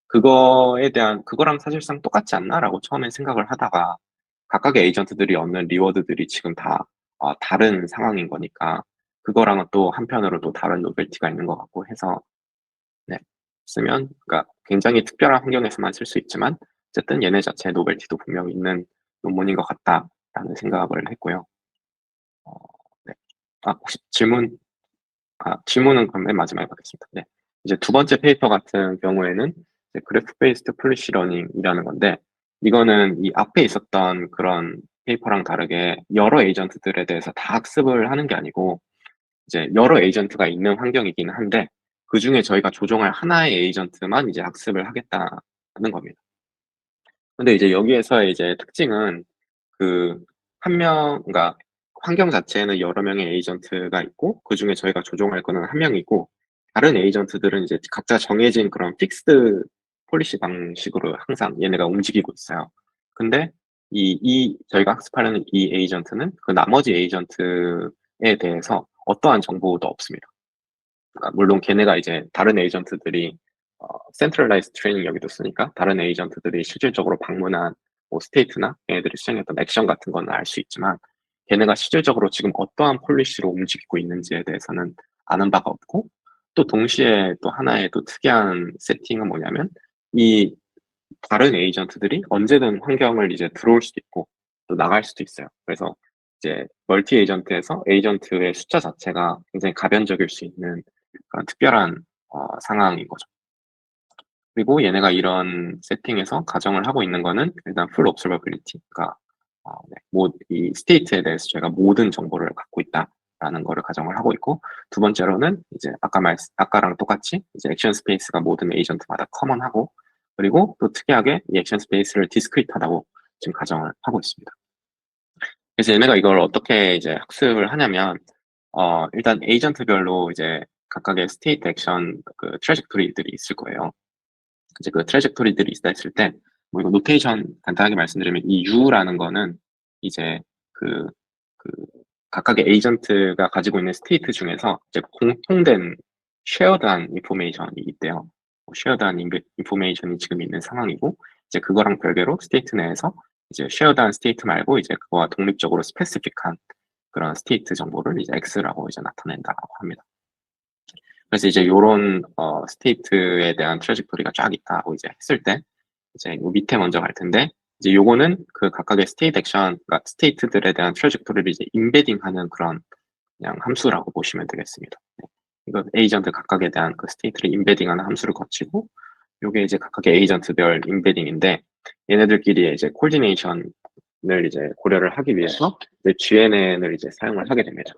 그거랑 사실상 똑같지 않나라고 처음엔 생각을 하다가, 각각의 에이전트들이 얻는 리워드들이 지금 다 다른 상황인 거니까 그거랑은 또 한편으로 또 다른 노벨티가 있는 것 같고 해서, 네, 그러니까 굉장히 특별한 환경에서만 쓸 수 있지만 어쨌든 얘네 자체의 노벨티도 분명히 있는 논문인 것 같다라는 생각을 했고요. 어, 네. 혹시 질문은 그럼 맨 마지막에 받겠습니다. 네. 이제 두 번째 페이퍼 같은 경우에는 그래프 베이스드 폴리시 러닝이라는 건데, 이거는 이 앞에 있었던 그런 페이퍼랑 다르게 여러 에이전트들에 대해서 다 학습을 하는 게 아니고, 이제 여러 에이전트가 있는 환경이긴 한데 그 중에 저희가 조정할 하나의 에이전트만 이제 학습을 하겠다는 겁니다. 근데 이제 여기에서의 이제 특징은 그 그러니까 환경 자체에는 여러 명의 에이전트가 있고 그 중에 저희가 조정할 거는 한 명이고, 다른 에이전트들은 이제 각자 정해진 그런 픽스드 폴리시 방식으로 항상 얘네가 움직이고 있어요. 근데 저희가 학습하려는 이 에이전트는 그 나머지 에이전트에 대해서 어떠한 정보도 없습니다. 그러니까 물론 걔네가 이제 다른 에이전트들이 센트럴라이즈 트레이닝 여기도 쓰니까 다른 에이전트들이 실질적으로 방문한 뭐 스테이트나 얘네들이 수행했던 액션 같은 건 알 수 있지만, 걔네가 실질적으로 지금 어떠한 폴리시로 움직이고 있는지에 대해서는 아는 바가 없고, 또 동시에 또 하나의 또 특이한 세팅은 뭐냐면 이 다른 에이전트들이 언제든 환경을 이제 들어올 수도 있고 또 나갈 수도 있어요. 그래서 이제 멀티 에이전트에서 에이전트의 숫자 자체가 굉장히 가변적일 수 있는 그런 특별한 상황인 거죠. 그리고 얘네가 이런 세팅에서 가정을 하고 있는 거는 일단 풀 옵서버빌리티, 그러니까 이 스테이트에 대해서 저희가 모든 정보를 갖고 있다. 라는 거를 가정을 하고 있고, 두 번째로는 이제 아까랑 똑같이 이제 액션 스페이스가 모든 에이전트마다 커먼하고, 그리고 또 특이하게 이 액션 스페이스를 디스크리트하다고 지금 가정을 하고 있습니다. 그래서 얘네가 이걸 어떻게 이제 학습을 하냐면, 일단 에이전트별로 이제 각각의 스테이트 액션 그 트래젝토리들이 있을 거예요. 이제 그 트래젝토리들이 있다 했을 때, 뭐 이거 노테이션 간단하게 말씀드리면 이 U라는 거는 이제 그 각각의 에이전트가 가지고 있는 스테이트 중에서 이제 공통된 쉐어드한 인포메이션이 있대요. 쉐어드한 인포메이션이 지금 있는 상황이고, 이제 그거랑 별개로 스테이트 내에서 이제 쉐어드한 스테이트 말고 이제 그거와 독립적으로 스페시픽한 그런 스테이트 정보를 이제 X라고 이제 나타낸다고 합니다. 그래서 이제 요런 스테이트에 대한 트래젝토리가 쫙 있다고 이제 했을 때, 이제 요 밑에 먼저 갈 텐데, 이제 요거는 그 각각의 스테이트 액션, 그러니까 스테이트들에 대한 트래젝토리를 이제 임베딩하는 그런 그냥 함수라고 보시면 되겠습니다. 네. 이거 에이전트 각각에 대한 그 스테이트를 임베딩하는 함수를 거치고, 요게 이제 각각의 에이전트별 임베딩인데, 얘네들끼리의 이제 코디네이션을 이제 고려를 하기 위해서 이제 GNN을 이제 사용을 하게 됩니다.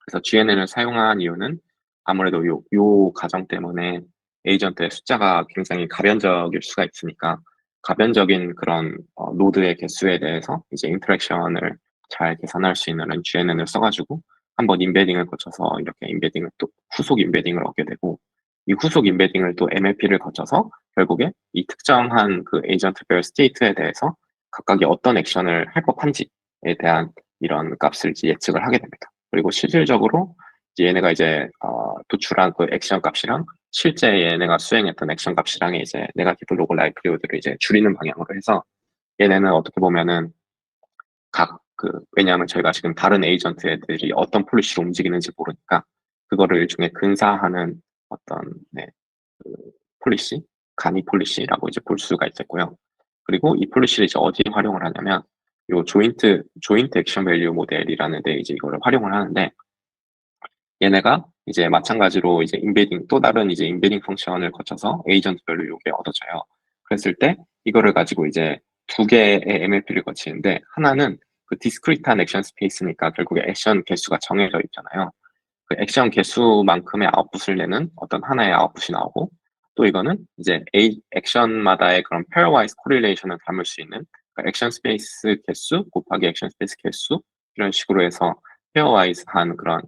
그래서 GNN을 사용한 이유는 아무래도 요 가정 때문에 에이전트의 숫자가 굉장히 가변적일 수가 있으니까, 가변적인 그런 노드의 개수에 대해서 이제 인터랙션을 잘 계산할 수 있는 GNN을 써가지고 한번 임베딩을 거쳐서 이렇게 임베딩을 또 후속 임베딩을 얻게 되고, 이 후속 임베딩을 또 MLP를 거쳐서 결국에 이 특정한 그 에이전트별 스테이트에 대해서 각각이 어떤 액션을 할 법한지에 대한 이런 값을 이제 예측을 하게 됩니다. 그리고 실질적으로 이제 얘네가 이제 도출한 그 액션 값이랑 실제 얘네가 수행했던 액션 값이랑의 이제 네거티브 로그 라이클리후드를 이제 줄이는 방향으로 해서, 얘네는 어떻게 보면은 왜냐하면 저희가 지금 다른 에이전트 애들이 어떤 폴리시로 움직이는지 모르니까 그거를 일종의 근사하는 어떤 그 폴리시, 간이 폴리시라고 이제 볼 수가 있겠고요. 그리고 이 폴리시를 이제 어디에 활용을 하냐면 요 조인트 액션 밸류 모델이라는 데 이제 이거를 활용을 하는데, 얘네가 이제 마찬가지로 이제 또 다른 이제 임베딩 펑션을 거쳐서 에이전트별로 요게 얻어져요. 그랬을 때 이거를 가지고 이제 두 개의 MLP를 거치는데, 하나는 그 디스크리트한 액션 스페이스니까 결국에 액션 개수가 정해져 있잖아요. 그 액션 개수만큼의 아웃풋을 내는 어떤 하나의 아웃풋이 나오고, 또 이거는 이제 액션마다의 그런 페어와이즈 코릴레이션을 담을 수 있는 액션 스페이스 개수 곱하기 액션 스페이스 개수, 이런 식으로 해서 페어와이즈한 그런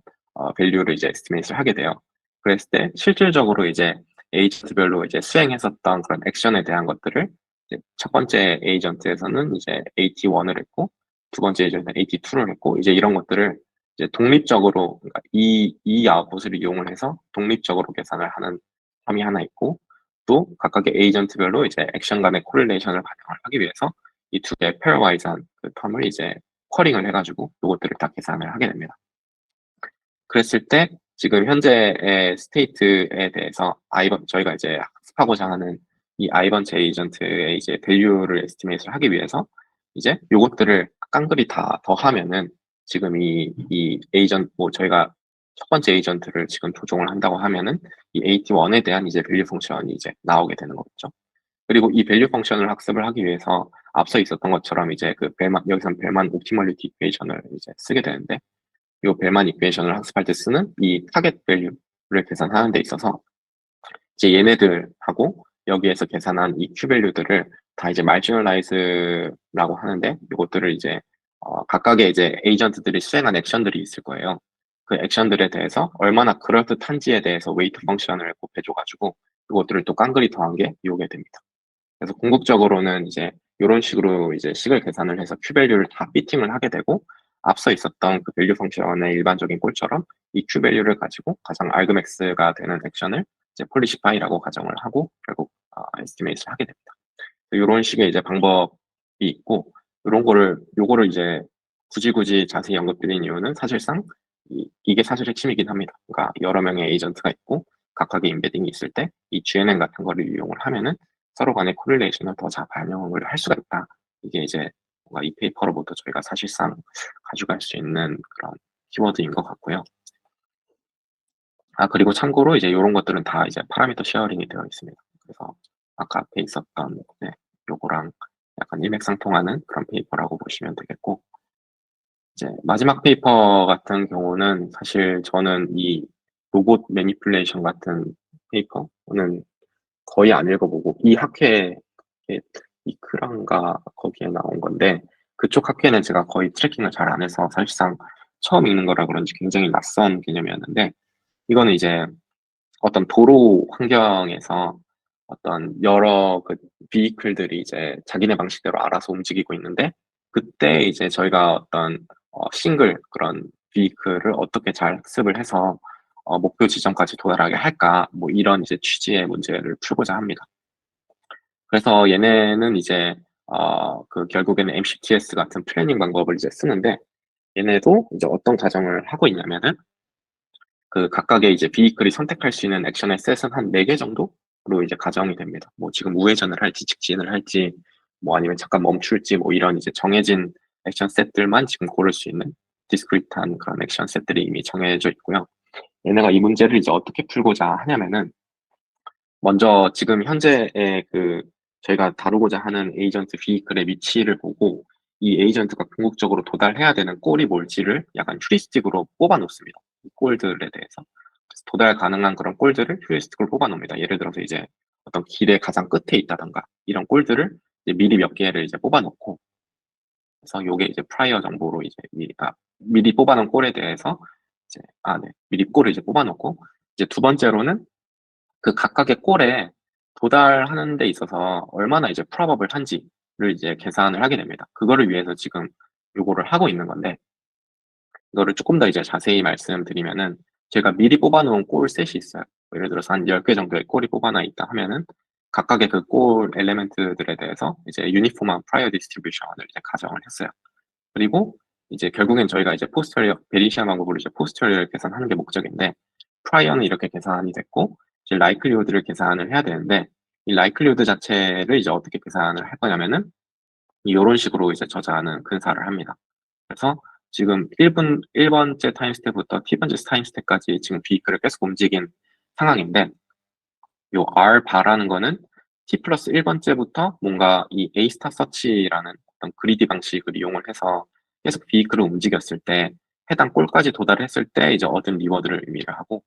밸류를 이제 에스티메이트를 하게 돼요. 그랬을 때 실질적으로 이제 에이전트별로 이제 수행했었던 그런 액션에 대한 것들을 이제 첫 번째 에이전트에서는 이제 AT1을 했고, 두 번째 에이전트는 AT2를 했고, 이제 이런 것들을 이제 독립적으로, 그러니까 이 아웃풋을 이용을 해서 독립적으로 계산을 하는 텀이 하나 있고, 또 각각의 에이전트별로 이제 액션 간의 코릴레이션을 반영을 하기 위해서 이 두 개의 페어와이즈한 그 텀을 이제 쿼링을 해가지고 이것들을 다 계산을 하게 됩니다. 그랬을 때 지금 현재의 스테이트에 대해서 저희가 이제 학습하고자 하는 이 아이번체 에이전트의 이제 밸류를 에스티메이트를 하기 위해서 이제 요것들을 깡그리 다 더하면은 지금 이 에이전트, 뭐 저희가 첫 번째 에이전트를 지금 조종을 한다고 하면은 이 AT1에 대한 이제 밸류 펑션이 이제 나오게 되는 거겠죠. 그리고 이 밸류 펑션을 학습을 하기 위해서 앞서 있었던 것처럼 이제 여기선 벨만 옵티멀리티 이퀘이션을 이제 쓰게 되는데, 이 벨만 이퀘이션을 학습할 때 쓰는 이 타겟 밸류를 계산하는 데 있어서 이제 얘네들하고 여기에서 계산한 이 Q 밸류들을 다 이제 marginalize라고 하는데, 이것들을 이제 각각의 이제 에이전트들이 수행한 액션들이 있을 거예요. 그 액션들에 대해서 얼마나 그럴듯한지에 대해서 웨이트 펑션을 곱해줘가지고 이것들을 또 깡그리 더한 게 요게 됩니다. 그래서 궁극적으로는 이제 이런 식으로 이제 식을 계산을 해서 Q 밸류를 다 피팅을 하게 되고, 앞서 있었던 그 밸류 펑션의 일반적인 꼴처럼 이 Q 밸류를 가지고 가장 argmax가 되는 액션을 이제 폴리시파이라고 가정을 하고 결국 에스티메이트를 하게 됩니다. 이런 식의 이제 방법이 있고, 요거를 이제 굳이 자세히 언급드린 이유는 사실상 이게 사실 핵심이긴 합니다. 그러니까 여러 명의 에이전트가 있고 각각의 임베딩이 있을 때 이 GNN 같은 거를 이용을 하면은 서로 간의 코릴레이션을 더 잘 반영을 할 수가 있다. 이게 이제 뭔가 이 페이퍼로부터 저희가 사실상 가져갈 수 있는 그런 키워드인 것 같고요. 그리고 참고로 이제 이런 것들은 다 이제 파라미터 쉐어링이 되어 있습니다. 그래서 아까 앞에 있었던 요거랑 약간 일맥상통하는 그런 페이퍼라고 보시면 되겠고, 이제 마지막 페이퍼 같은 경우는 사실 저는 이 로봇 매니플레이션 같은 페이퍼는 거의 안 읽어보고 이 학회에 이크란가 거기에 나온 건데 그쪽 학회는 제가 거의 트래킹을 잘 안 해서 사실상 처음 읽는 거라 그런지 굉장히 낯선 개념이었는데 이거는 이제 어떤 도로 환경에서 어떤 여러 그 비이클들이 이제 자기네 방식대로 알아서 움직이고 있는데 그때 이제 저희가 어떤 싱글 그런 비이클을 어떻게 잘 학습을 해서 목표 지점까지 도달하게 할까 뭐 이런 이제 취지의 문제를 풀고자 합니다. 그래서 얘네는 이제 그 결국에는 MCTS 같은 플래닝 방법을 이제 쓰는데 얘네도 이제 어떤 가정을 하고 있냐면은 그 각각의 이제 비이클이 선택할 수 있는 액션의 셋은 한 4개 정도로 이제 가정이 됩니다. 뭐 지금 우회전을 할지 직진을 할지 뭐 아니면 잠깐 멈출지 뭐 이런 이제 정해진 액션 셋들만 지금 고를 수 있는 디스크리트한 그런 액션 셋들이 이미 정해져 있고요. 얘네가 이 문제를 이제 어떻게 풀고자 하냐면은 먼저 지금 현재의 그 저희가 다루고자 하는 에이전트 비이클의 위치를 보고 이 에이전트가 궁극적으로 도달해야 되는 골이 뭘지를 약간 휴리스틱으로 뽑아 놓습니다. 이 골들에 대해서. 그래서 도달 가능한 그런 골들을 휴리스틱으로 뽑아 놓습니다. 예를 들어서 이제 어떤 길의 가장 끝에 있다던가 이런 골들을 이제 미리 몇 개를 이제 뽑아 놓고 그래서 요게 이제 프라이어 정보로 이제 미리 뽑아 놓은 골에 대해서 이제 네. 미리 골을 이제 뽑아 놓고 이제 두 번째로는 그 각각의 골에 도달하는 데 있어서 얼마나 이제 풀업을 한지를 이제 계산을 하게 됩니다. 그거를 위해서 지금 요거를 하고 있는 건데 이거를 조금 더 이제 자세히 말씀드리면은 제가 미리 뽑아 놓은 골 셋이 있어요. 예를 들어서 한 10개 정도의 골이 뽑아 놔 있다 하면은 각각의 그 골 엘리멘트들에 대해서 이제 유니폼한 프라이어 디스트리뷰션을 이제 가정을 했어요. 그리고 이제 결국엔 저희가 이제 포스터리어 베리시아 방법으로 이제 포스터리어를 계산하는 게 목적인데 프라이어는 이렇게 계산이 됐고 이제 라이클리후드를 계산을 해야 되는데 이 라이클리후드 자체를 이제 어떻게 계산을 할 거냐면은 요런 식으로 이제 저장하는 근사를 합니다. 그래서 지금 1번째 타임 스텝부터 T번째 타임 스텝까지 지금 비이클을 계속 움직인 상황인데 요 R 바라는 거는 T 플러스 1번째부터 뭔가 이 A 스타 서치라는 어떤 그리디 방식을 이용을 해서 계속 비이클을 움직였을 때 해당 골까지 도달했을 때 이제 얻은 리워드를 의미를 하고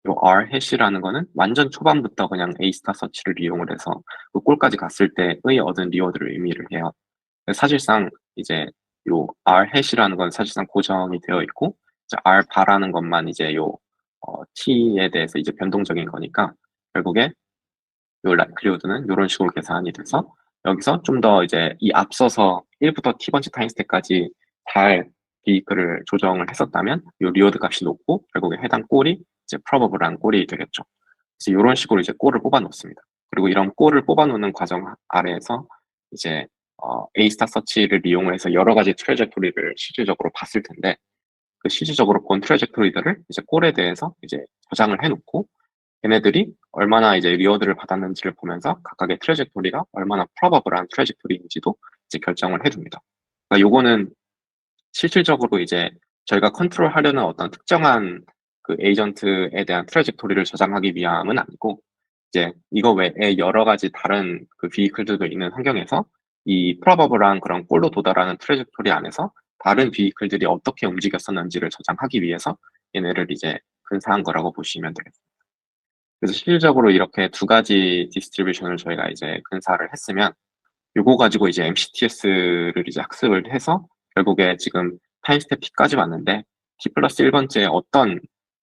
요 R 해시라는 거는 완전 초반부터 그냥 A 스타 서치를 이용을 해서 그 골까지 갔을 때의 얻은 리워드를 의미를 해요. 사실상 이제 요 R 해시라는 건 사실상 고정이 되어 있고 이제 R 바라는 것만 이제 요 T에 대해서 이제 변동적인 거니까 결국에 요 라이클리후드는 요런 식으로 계산이 돼서 여기서 좀 더 이제 이 앞서서 1부터 T번째 타임 스텝까지 잘 비이클을 조정을 했었다면 요 리워드 값이 높고 결국에 해당 골이 이제 프로버블한 골이 되겠죠. 그래서 요런 식으로 이제 골을 뽑아 놓습니다. 그리고 이런 골을 뽑아 놓는 과정 아래에서 이제 A 스타 서치를 이용을 해서 여러 가지 트래젝토리를 실질적으로 봤을 텐데 그 실질적으로 본 트래젝토리들을 이제 골에 대해서 이제 저장을 해 놓고 걔네들이 얼마나 이제 리워드를 받았는지를 보면서 각각의 트래젝토리가 얼마나 프로버블한 트래젝토리인지도 이제 결정을 해줍니다. 그러니까 요거는 실질적으로 이제 저희가 컨트롤하려는 어떤 특정한 그 에이전트에 대한 트래젝토리를 저장하기 위함은 아니고 이제 이거 외에 여러 가지 다른 그 비이클들도 있는 환경에서 이 프로버블한 그런 골로 도달하는 트래젝토리 안에서 다른 비이클들이 어떻게 움직였었는지를 저장하기 위해서 얘네를 이제 근사한 거라고 보시면 되겠습니다. 그래서 실질적으로 이렇게 두 가지 디스트리뷰션을 저희가 이제 근사를 했으면 요거 가지고 이제 MCTS를 이제 학습을 해서 결국에 지금 타임 스텝 T까지 왔는데 T 플러스 1번째 어떤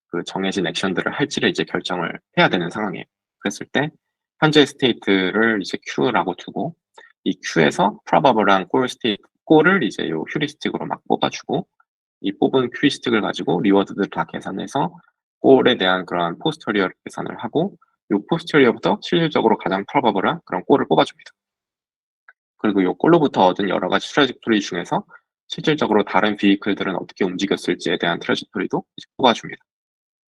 그 정해진 액션들을 할지를 이제 결정을 해야 되는 상황이에요. 그랬을 때 현재 스테이트를 이제 Q라고 두고 이 Q에서 프로버블한 골을 이제 요 휴리스틱으로 막 뽑아주고 이 뽑은 휴리스틱을 가지고 리워드들 다 계산해서 골에 대한 그런 포스터리어를 계산을 하고 요 포스터리어부터 실질적으로 가장 프로버블한 그런 골을 뽑아줍니다. 그리고 요 골로부터 얻은 여러 가지 트래젝토리 중에서 실질적으로 다른 비이클들은 어떻게 움직였을지에 대한 트래젝토리도 이제 뽑아줍니다.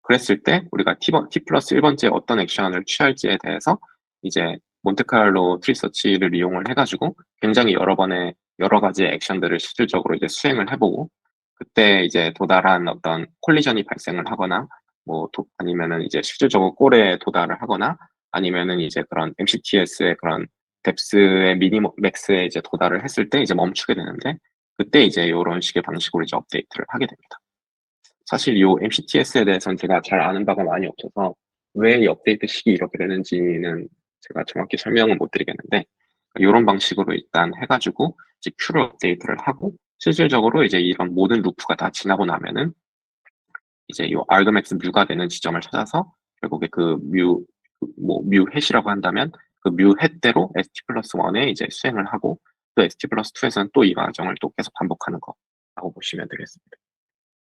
그랬을 때 우리가 T 플러스 1번째 어떤 액션을 취할지에 대해서 이제 몬테카를로 트리 서치를 이용을 해가지고 굉장히 여러 번의 여러 가지 액션들을 실질적으로 이제 수행을 해보고 그때 이제 도달한 어떤 콜리전이 발생을 하거나 아니면은 이제 실질적으로 골에 도달을 하거나 아니면은 이제 그런 MCTS의 그런 뎁스의 미니멈 맥스에 이제 도달을 했을 때 이제 멈추게 되는데 그때 이제 이런 식의 방식으로 이제 업데이트를 하게 됩니다. 사실 이 MCTS에 대해서는 제가 잘 아는 바가 많이 없어서 왜 이 업데이트 식이 이렇게 되는지는 제가 정확히 설명은 못 드리겠는데, 이런 방식으로 일단 해가지고 이제 큐를 업데이트를 하고, 실질적으로 이제 이런 모든 루프가 다 지나고 나면은 이제 이 argmax 뮤가 되는 지점을 찾아서 결국에 그 뮤 해시라고 한다면 그 뮤 해대로 st 플러스 1에 이제 수행을 하고, 또 st 플러스 2에서는 또 이 과정을 또 계속 반복하는 거라고 보시면 되겠습니다.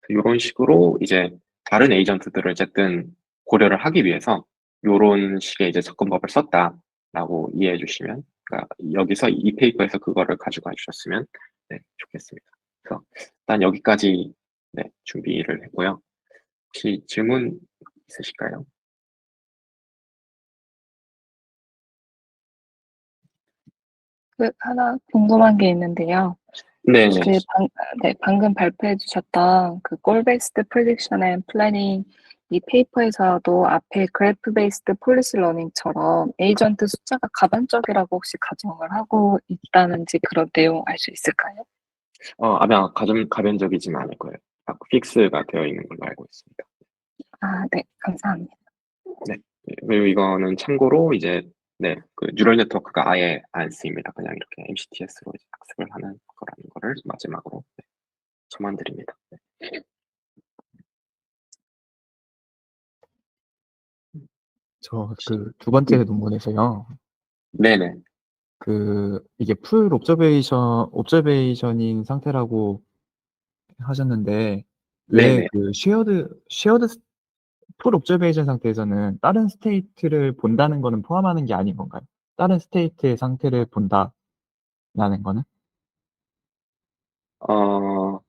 이런 식으로 이제 다른 에이전트들을 어쨌든 고려를 하기 위해서 요런 식의 이제 접근법을 썼다라고 이해해 주시면, 그러니까 여기서 이 페이퍼에서 그거를 가져가 주셨으면 네, 좋겠습니다. 그래서 일단 여기까지 네, 준비를 했고요. 혹시 질문 있으실까요? 하나 궁금한 게 있는데요. 네네. 방금 발표해 주셨던 그 골 베이스드 프리딕션 앤 플래닝 이 페이퍼에서도 앞에 그래프 베이스드 폴리시 러닝처럼 에이전트 숫자가 가변적이라고 혹시 가정을 하고 있다는지 그런 내용 알 수 있을까요? 아마 가변적이진 않을 거예요. 픽스가 되어 있는 걸로 알고 있습니다. 네, 감사합니다. 네. 그리고 이거는 참고로 이제 네, 그 뉴럴 네트워크가 아예 안 쓰입니다. 그냥 이렇게 MCTS로 이제 학습을 하는 거라는 거를 마지막으로 네, 첨언 드립니다. 네. 저 그 두 번째 논문에서요. 네네. 이게 풀 옵저베이션인 상태라고 하셨는데, 왜 네네. 그 쉐어드 풀 옵저베이션 상태에서는 다른 스테이트를 본다는 거는 포함하는 게 아닌 건가요? 다른 스테이트의 상태를 본다라는 거는? 어,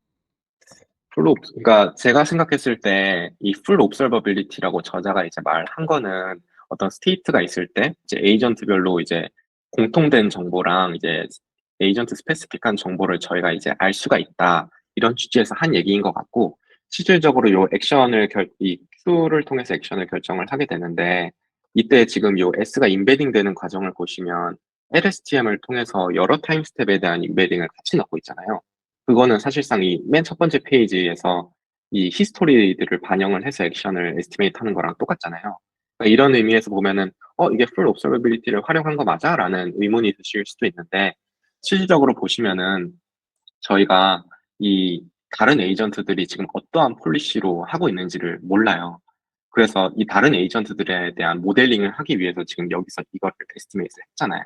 그러니까 제가 생각했을 때 이 풀 옵서버빌리티라고 저자가 이제 말한 거는 어떤 스테이트가 있을 때 이제 에이전트별로 이제 공통된 정보랑 이제 에이전트 스페시픽한 정보를 저희가 이제 알 수가 있다, 이런 취지에서 한 얘기인 것 같고, 실질적으로 요 이 Q를 통해서 액션을 결정을 하게 되는데, 이때 지금 요 S가 인베딩 되는 과정을 보시면 LSTM을 통해서 여러 타임 스텝에 대한 인베딩을 같이 넣고 있잖아요. 그거는 사실상 이 맨 첫 번째 페이지에서 이 히스토리들을 반영을 해서 액션을 에스티메이트 하는 거랑 똑같잖아요. 그러니까 이런 의미에서 보면은, 이게 풀 옵서버빌리티를 활용한 거 맞아? 라는 의문이 드실 수도 있는데, 실질적으로 보시면은 저희가 이 다른 에이전트들이 지금 어떠한 폴리시로 하고 있는지를 몰라요. 그래서 이 다른 에이전트들에 대한 모델링을 하기 위해서 지금 여기서 이거를 에스티메이트를 했잖아요.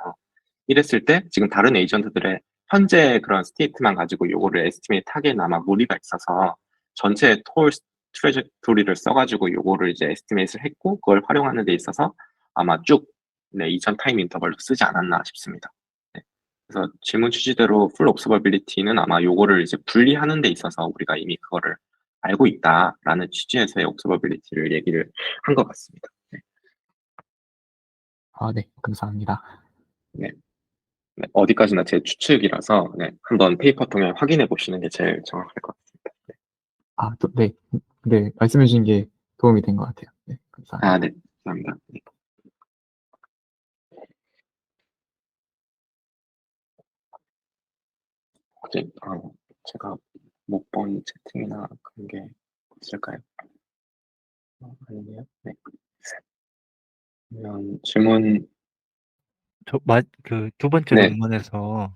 이랬을 때 지금 다른 에이전트들의 현재 그런 스테이트만 가지고 요거를 에스티메이트 하기에는 아마 무리가 있어서 전체 톨 트레젝토리를 써가지고 요거를 이제 에스티메이트를 했고, 그걸 활용하는 데 있어서 아마 쭉 네, 2000 타임 인터벌로 쓰지 않았나 싶습니다. 네. 그래서 질문 취지대로 풀 옵서버빌리티는 아마 요거를 이제 분리하는 데 있어서 우리가 이미 그거를 알고 있다라는 취지에서의 옵서버빌리티를 얘기를 한 것 같습니다. 네. 네, 감사합니다. 네. 네, 어디까지나 제 추측이라서 네, 한번 페이퍼 통해 확인해 보시는 게 제일 정확할 것 같습니다. 네. 네, 말씀해 주신 게 도움이 된 것 같아요. 네, 감사합니다. 네, 감사합니다. 네. 혹시 제가 못 본 채팅이나 그런 게 있을까요? 아니네요. 네. 그러면 질문. 그 두 번째 네, 논문에서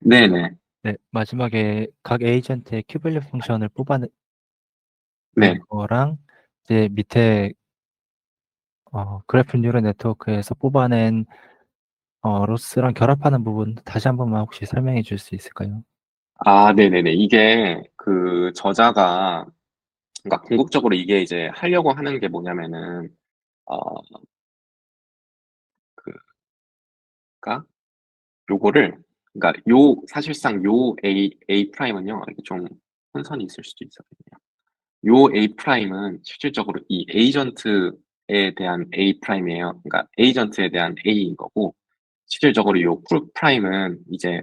네네, 네, 마지막에 각 에이전트의 큐밸류 펑션을 뽑아낸 네. 거랑 이제 밑에 그래프 뉴럴 네트워크에서 뽑아낸 로스랑 결합하는 부분 다시 한 번만 혹시 설명해 줄 수 있을까요? 네네네. 이게 그 저자가, 그러니까 궁극적으로 이게 이제 하려고 하는 게 뭐냐면은, 어, 그니까 요거를, 그러니까 사실상 A 프라임은요, 이게 좀 혼선이 있을 수도 있거든요. 요 A 프라임은 실질적으로 이 에이전트에 대한 A 프라임이에요. 그러니까 에이전트에 대한 A인 거고, 실질적으로 요 Q 프라임은 이제,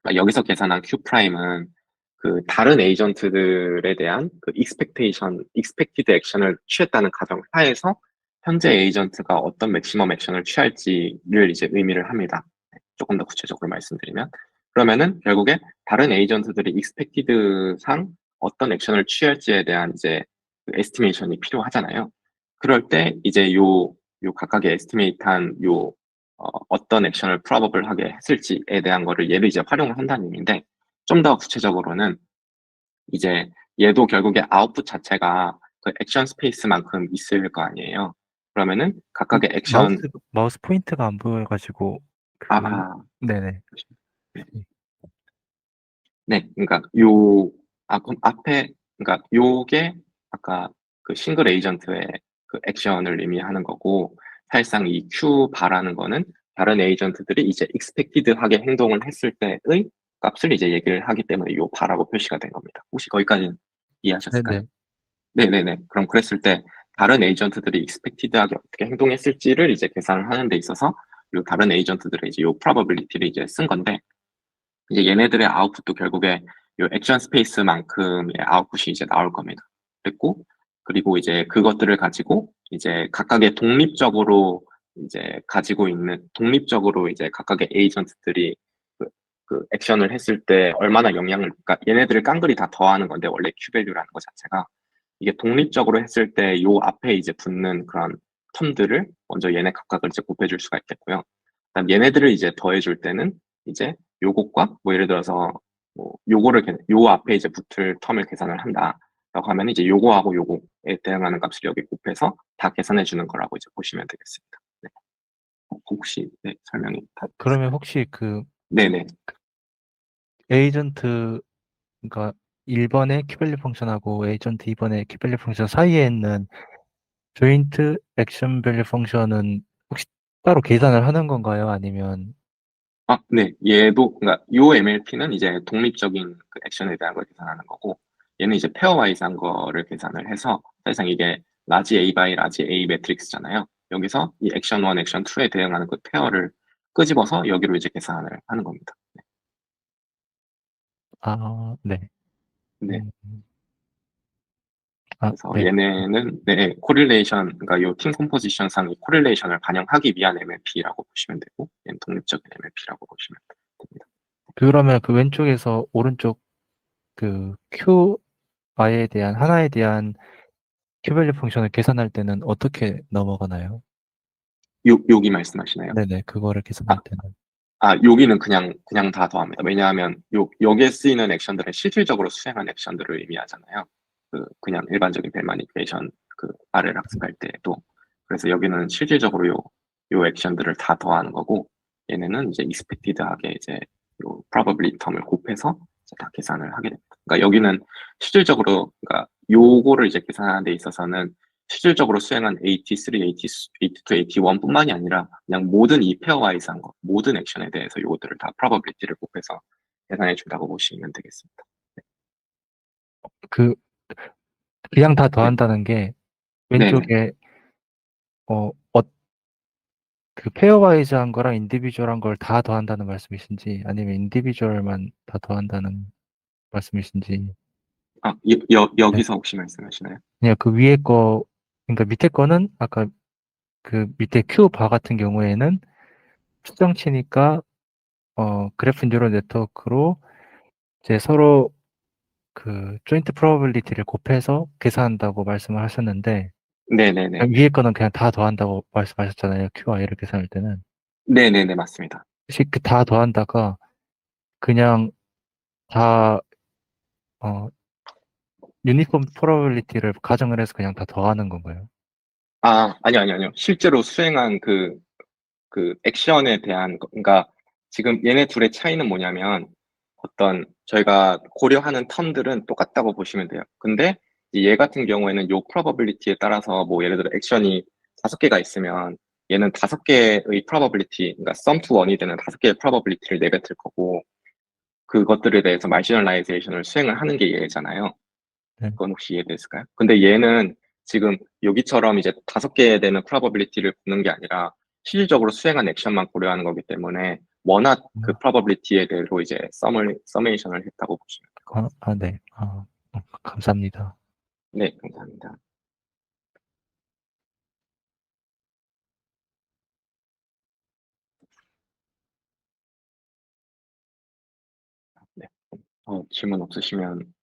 그러니까 여기서 계산한 Q 프라임은 그 다른 에이전트들에 대한 그 expected 액션을 취했다는 가정 하에서 현재 에이전트가 어떤 맥시멈 액션을 취할지를 이제 의미를 합니다. 조금 더 구체적으로 말씀드리면, 그러면은 결국에 다른 에이전트들이 expected 상 어떤 액션을 취할지에 대한 이제 그 에스티메이션이 필요하잖아요. 그럴 때 이제 요 각각의 에스티메이트한 어떤 액션을 probable하게 했을지에 대한 거를 얘를 이제 활용을 한다는 의미인데, 좀 더 구체적으로는 이제 얘도 결국에 아웃풋 자체가 그 액션 스페이스만큼 있을 거 아니에요. 그러면은 각각의 액션 마우스 포인트가 안 보여가지고 아, 그 아, 네네. 네, 그러니까 그럼 앞에, 그러니까 요게 아까 그 싱글 에이전트의 그 액션을 의미하는 거고, 사실상 이 Q 바라는 거는 다른 에이전트들이 이제 expected하게 행동을 했을 때의 값을 이제 얘기를 하기 때문에 요 바라고 표시가 된 겁니다. 혹시 거기까지는 이해하셨을까요? 네네. 네네네. 그럼 그랬을 때 다른 에이전트들이 expected하게 어떻게 행동했을지를 이제 계산을 하는 데 있어서 요 다른 에이전트들의 이제 요 probability를 이제 쓴 건데, 이제 얘네들의 아웃풋도 결국에 요 액션 스페이스만큼의 아웃풋이 이제 나올 겁니다. 그리고 이제 그것들을 가지고 이제 각각의 독립적으로 이제 각각의 에이전트들이 그 액션을 했을 때 얼마나 그러니까 얘네들을 깡그리 다 더하는 건데, 원래 Q밸류라는 것 자체가 이게 독립적으로 했을 때 요 앞에 이제 붙는 그런 텀들을 먼저 얘네 각각을 이제 곱해줄 수가 있겠고요. 그다음 얘네들을 이제 더해줄 때는 이제 요것과 뭐 예를 들어서 뭐 요 앞에 이제 붙을 텀을 계산을 한다라고 하면 이제 요거하고 요거에 대응하는 값을 여기 곱해서 다 계산해 주는 거라고 이제 보시면 되겠습니다. 네. 혹시 네, 설명이 다 그러면 됐을까요? 혹시 그 네네. 에이전트 그러니까 1번의 Q밸류 펑션하고 에이전트 2번의 Q밸류 펑션 사이에 있는 조인트 액션 밸류 펑션은 혹시 따로 계산을 하는 건가요? 아니면 네. 얘도, 그러니까 요 MLP는 이제 독립적인 그 액션에 대한 걸 계산하는 거고, 얘는 이제 페어와이즈한 거를 계산을 해서, 사실상 이게 라지 A 바이 라지 A 매트릭스잖아요. 여기서 이 액션 1, 액션 2에 대응하는 그 페어를 끄집어서 여기로 이제 계산을 하는 겁니다. 네. 네. 음. 그래서 네. 얘네는, 네, 코릴레이션, 그러니까 요 팀 컴포지션상 이 코릴레이션을 반영하기 위한 MLP라고 보시면 되고, 얘는 독립적인 MLP라고 보시면 됩니다. 그러면 그 왼쪽에서 오른쪽 그 QI에 대한 하나에 대한 Q밸류 펑션을 계산할 때는 어떻게 넘어가나요? 여기 말씀하시나요? 네네. 그거를 아, 계산할 때는. 여기는 그냥 다 더합니다. 왜냐하면 여기에 쓰이는 액션들은 실질적으로 수행한 액션들을 의미하잖아요. 그냥 일반적인 벨 마니퓨레이션 그 R을 학습할 때에도. 그래서 여기는 실질적으로 요 액션들을 다 더하는 거고, 얘네는 이제 expected하게 이제 요 probability term을 곱해서 이제 다 계산을 하게 됩니다. 그러니까 여기는 실질적으로, 그러니까 요거를 이제 계산하는 데 있어서는 실질적으로 수행한 AT3, AT2, AT1뿐만이 아니라 그냥 모든 이 페어와이즈한 거, 모든 액션에 대해서 요것들을 다 probability를 곱해서 계산해 준다고 보시면 되겠습니다. 그 그냥 다 네, 더한다는 게 네네. 왼쪽에 어, 어, 그 페어와이즈한 거랑 인디비주얼한 걸 다 더한다는 말씀이신지 아니면 인디비주얼만 다 더한다는 말씀이신지. 네. 여기서 혹시 말씀하시나요? 그냥 그 위에 거 그러니까 밑에 거는 아까 그 밑에 Q 바 같은 경우에는 추정치니까 그래프 뉴럴 네트워크로 이제 서로 그 조인트 프로바빌리티를 곱해서 계산한다고 말씀을 하셨는데 네네네. 위에 거는 그냥 다 더한다고 말씀하셨잖아요. QI를 계산할 때는. 네네네, 맞습니다. 혹시 그 다 더한다가 그냥 다 어, 유니폼 프로바빌리티를 가정을 해서 그냥 다 더하는 건가요? 아니요. 실제로 수행한 그 액션에 대한, 그러니까 지금 얘네 둘의 차이는 뭐냐면, 저희가 고려하는 텀들은 똑같다고 보시면 돼요. 근데 얘 같은 경우에는 요 probability에 따라서 뭐 예를 들어 액션이 5개가 있으면 얘는 5개의 probability, 그러니까 sum to 1이 되는 5개의 probability를 내뱉을 거고, 그것들에 대해서 marginalization을 수행을 하는 게 얘잖아요. 네. 그건 혹시 이해됐을까요? 근데 얘는 지금 여기처럼 이제 5개 되는 probability를 보는 게 아니라 실질적으로 수행한 액션만 고려하는 거기 때문에 워낙 그 probability에 대해서 이제 서메이션을 했다고 보시면 될 것 같습니다. 네. 감사합니다. 네, 감사합니다. 질문 없으시면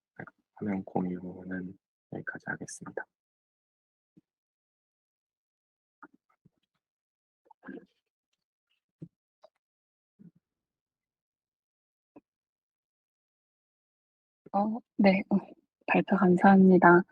화면 공유는 여기까지 하겠습니다. 네, 발표 감사합니다.